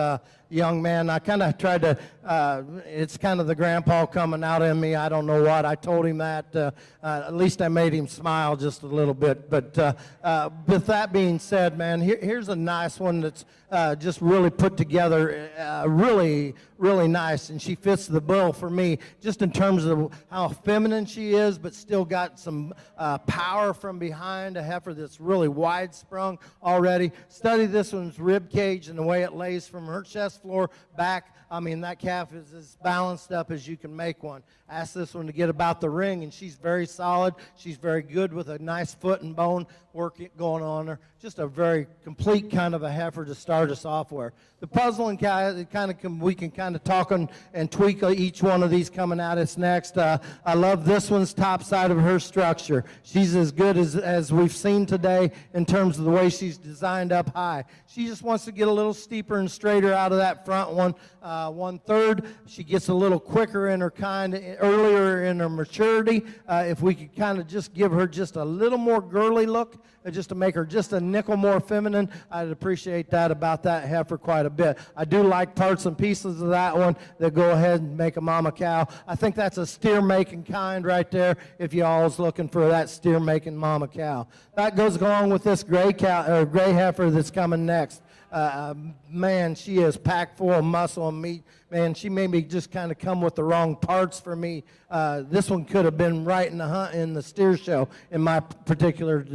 young man. I kind of tried to, it's kind of the grandpa coming out in me. I don't know what. I told him that. At least I made him smile just a little bit. But with that being said, man, here's a nice one that's just really put together, really, really nice. And she fits the bill for me just in terms of how feminine she is, but still got some power from behind, a heifer that's really wide sprung already. Study this one's rib cage and the way it lays from her chest floor back. I mean, that calf is as balanced up as you can make one. Ask this one to get about the ring, and she's very solid. She's very good with a nice foot and bone work going on her. Just a very complete kind of a heifer to start us off with. The puzzle and we can kind of talk and tweak each one of these coming at us next. I love this one's top side of her structure. She's as good as we've seen today in terms of the way she's designed up high. She just wants to get a little steeper and straighter out of that front one. 1/3. She gets a little quicker in her earlier in her maturity. If we could kind of just give her just a little more girly look, just to make her just a nickel more feminine, I'd appreciate that about that heifer quite a bit. I do like parts and pieces of that one that go ahead and make a mama cow. I think that's a steer-making kind right there if y'all's looking for that steer-making mama cow. That goes along with this gray heifer that's coming next. Man, she is packed full of muscle and meat. Man, she made me just kind of come with the wrong parts for me. This one could have been right in the steer show, in my particular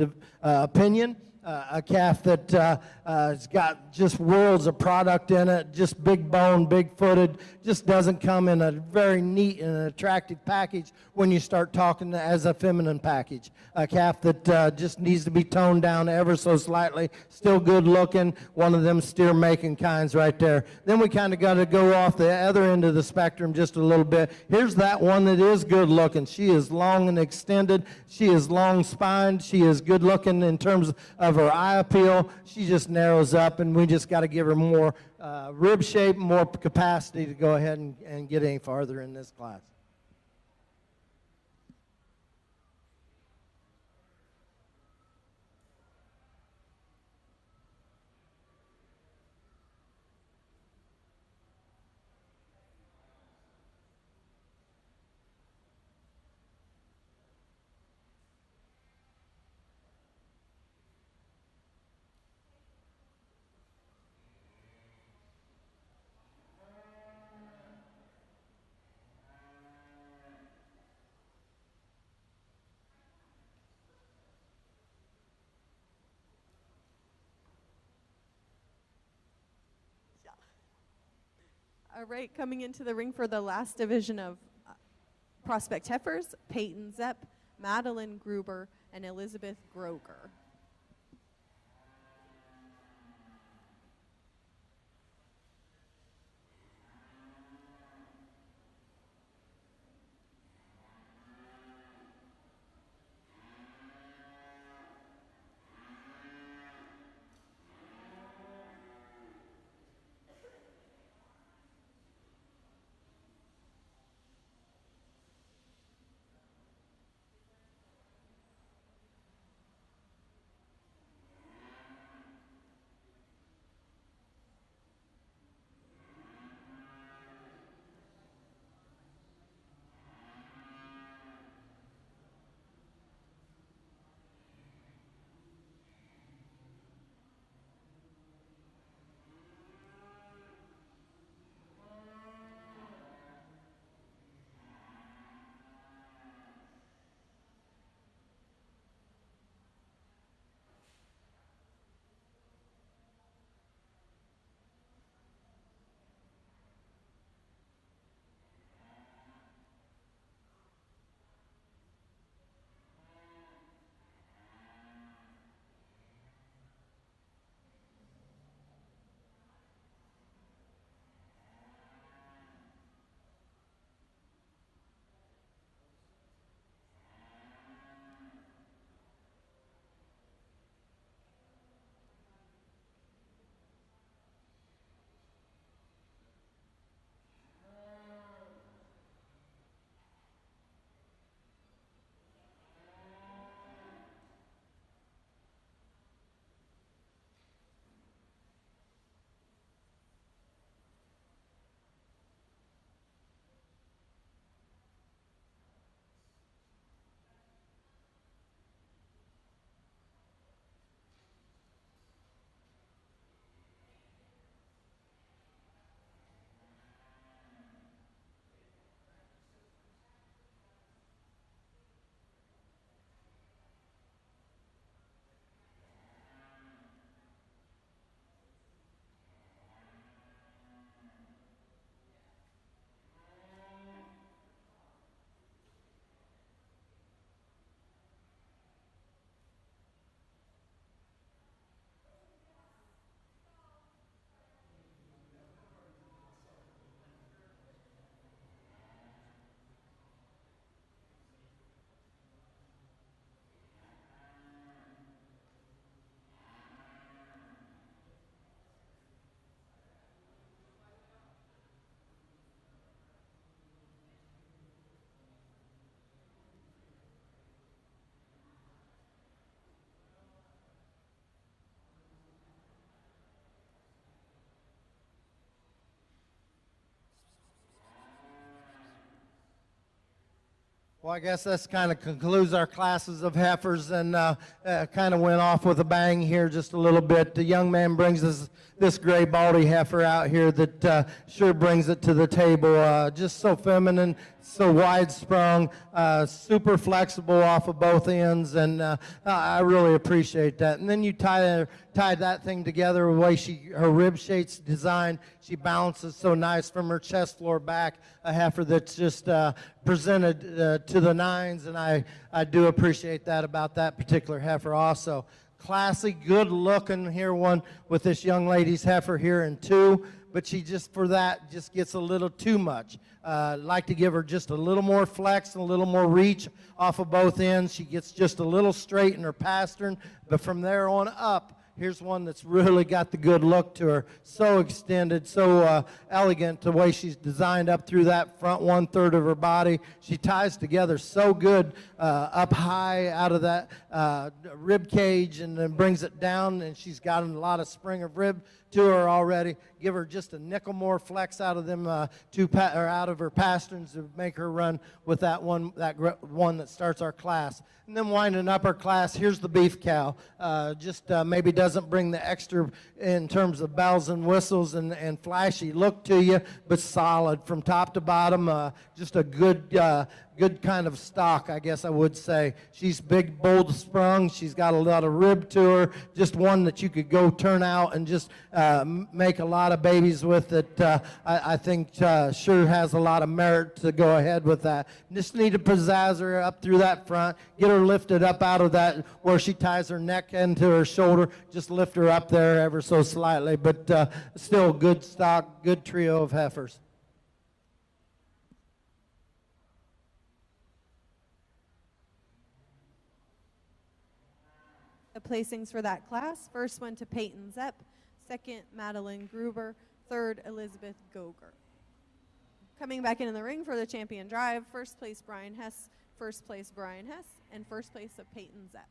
opinion. A calf that has got just worlds of product in it, just big bone, big footed, just doesn't come in a very neat and attractive package when you start talking as a feminine package. A calf that just needs to be toned down ever so slightly, still good looking, one of them steer making kinds right there. Then we kind of got to go off the other end of the spectrum just a little bit. Here's that one that is good looking. She is long and extended. She is long spined. She is good looking in terms of her eye appeal. She just narrows up, and we just got to give her more rib shape, more capacity to go ahead and get any farther in this class.
All right, coming into the ring for the last division of prospect heifers, Peyton Zepp, Madeline Gruber, and Elizabeth Groger.
Well, I guess this kind of concludes our classes of heifers, and kind of went off with a bang here just a little bit. The young man brings us this gray baldy heifer out here that sure brings it to the table. Just so feminine, so wide sprung, super flexible off of both ends, and I really appreciate that. And then you tie that thing together the way her rib shape's designed. She balances so nice from her chest floor back, a heifer that's just presented to the nines, and I do appreciate that about that particular heifer also. Classy, good looking here one with this young lady's heifer here in 2, but she just gets a little too much. Like to give her just a little more flex and a little more reach off of both ends. She gets just a little straight in her pastern, but from there on up, here's one that's really got the good look to her. So extended, so elegant, the way she's designed up through that front 1/3 of her body. She ties together so good up high out of that rib cage, and then brings it down, and she's got a lot of spring of rib to her already. Give her just a nickel more flex out of them out of her pasterns to make her run with that one that starts our class. And then winding up our class, here's the beef cow. Just maybe doesn't bring the extra in terms of bells and whistles and flashy look to you, but solid from top to bottom. Just a good kind of stock, I guess I would say. She's big, bold sprung. She's got a lot of rib to her. Just one that you could go turn out and just make a lot of babies with that I think sure has a lot of merit to go ahead with that. Just need to pizzazz her up through that front, get her lifted up out of that where she ties her neck into her shoulder, just lift her up there ever so slightly, but still good stock, good trio of heifers.
The placings for that class: first went to Peyton Zepp, second Madeline Gruber, third Elizabeth Goger. Coming back into the ring for the champion drive, first place Brian Hess, and first place of Peyton Zepp.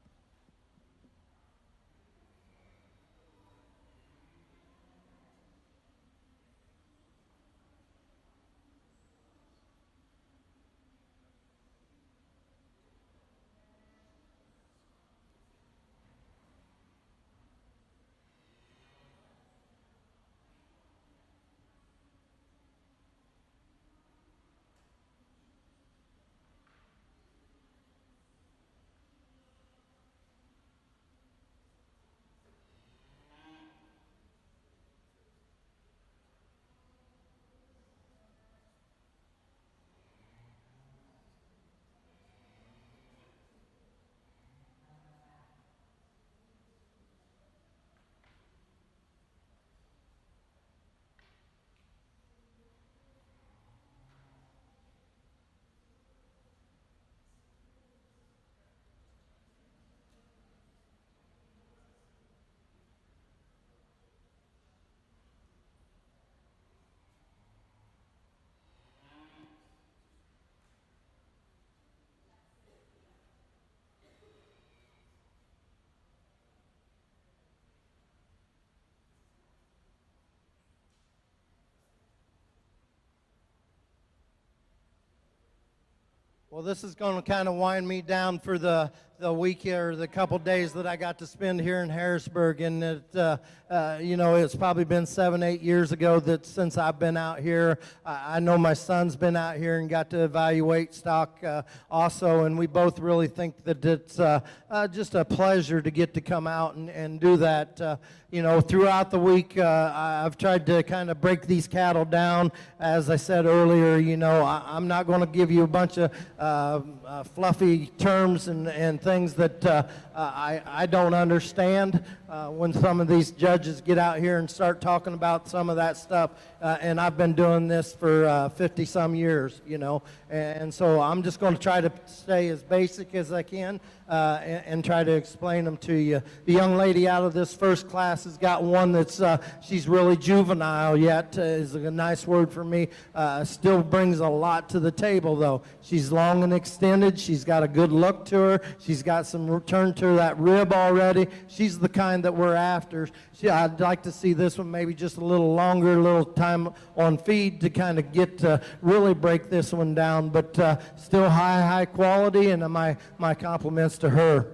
Well, this is going to kind of wind me down for the week or the couple days that I got to spend here in Harrisburg, and it's probably been 7-8 years ago that since I've been out here. I know my son's been out here and got to evaluate stock also, and we both really think that it's just a pleasure to get to come out and do that. Throughout the week, I've tried to kind of break these cattle down. As I said earlier, I'm not going to give you a bunch of fluffy terms and things that I don't understand when some of these judges get out here and start talking about some of that stuff. And I've been doing this for 50-some years, and so I'm just going to try to stay as basic as I can and try to explain them to you. The young lady out of this first class has got one that's, she's really juvenile yet, is a nice word for me. Still brings a lot to the table, though. She's long and extended. She's got a good look to her. She's got some return to that rib already. She's the kind that we're after. I'd like to see this one maybe just a little longer, a little time on feed to kind of get to really break this one down, but still high quality, and my compliments to her.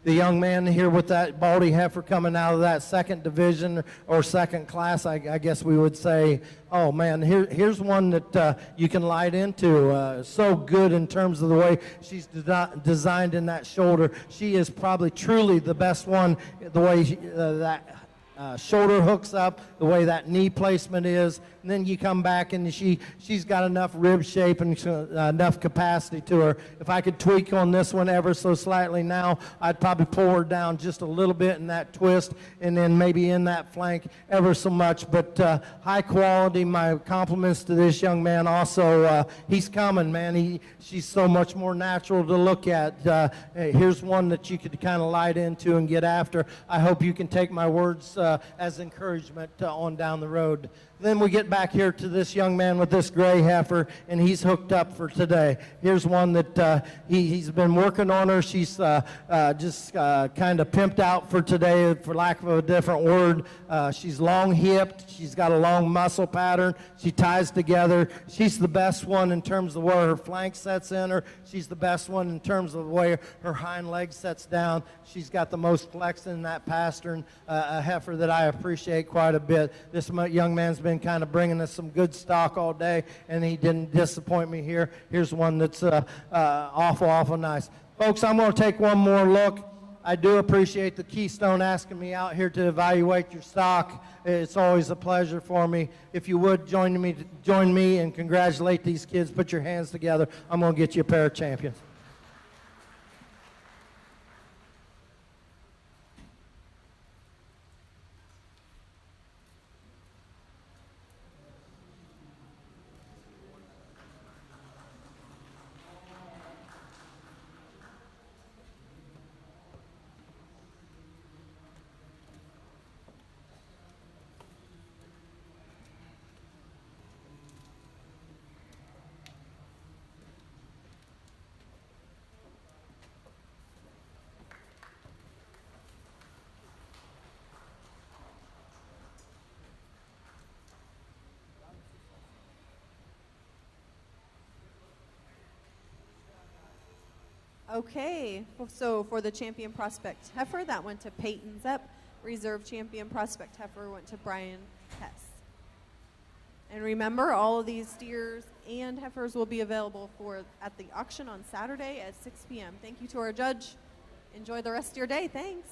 The young man here with that baldy heifer coming out of that second division or second class, I guess we would say, oh man, here's one that you can light into. So good in terms of the way she's designed in that shoulder. She is probably truly the best one, the way that shoulder hooks up, the way that knee placement is, and then you come back and she's got enough rib shape and enough capacity to her. If I could tweak on this one ever so slightly now, I'd probably pull her down just a little bit in that twist and then maybe in that flank ever so much. But high quality, my compliments to this young man also. He's coming, man. She's so much more natural to look at. Here's one that you could kind of light into and get after. I hope you can take my words as encouragement on down the road. Then we get back here to this young man with this gray heifer, and he's hooked up for today. Here's one that he's been working on her. She's just kind of pimped out for today, for lack of a different word. She's long-hipped. She's got a long muscle pattern. She ties together. She's the best one in terms of where her flank sets in her. She's the best one in terms of the way her hind leg sets down. She's got the most flex in that pastern, a heifer that I appreciate quite a bit. This young man's been kind of bringing us some good stock all day, and he didn't disappoint me here. Here's one that's awful nice. Folks, I'm going to take one more look. I do appreciate the Keystone asking me out here to evaluate your stock. It's always a pleasure for me. If you would join me and congratulate these kids, put your hands together. I'm going to get you a pair of champions.
Okay, so for the champion prospect heifer, that went to Peyton Zepp. Reserve champion prospect heifer went to Brian Hess. And remember, all of these steers and heifers will be available at the auction on Saturday at 6 p.m. Thank you to our judge. Enjoy the rest of your day. Thanks.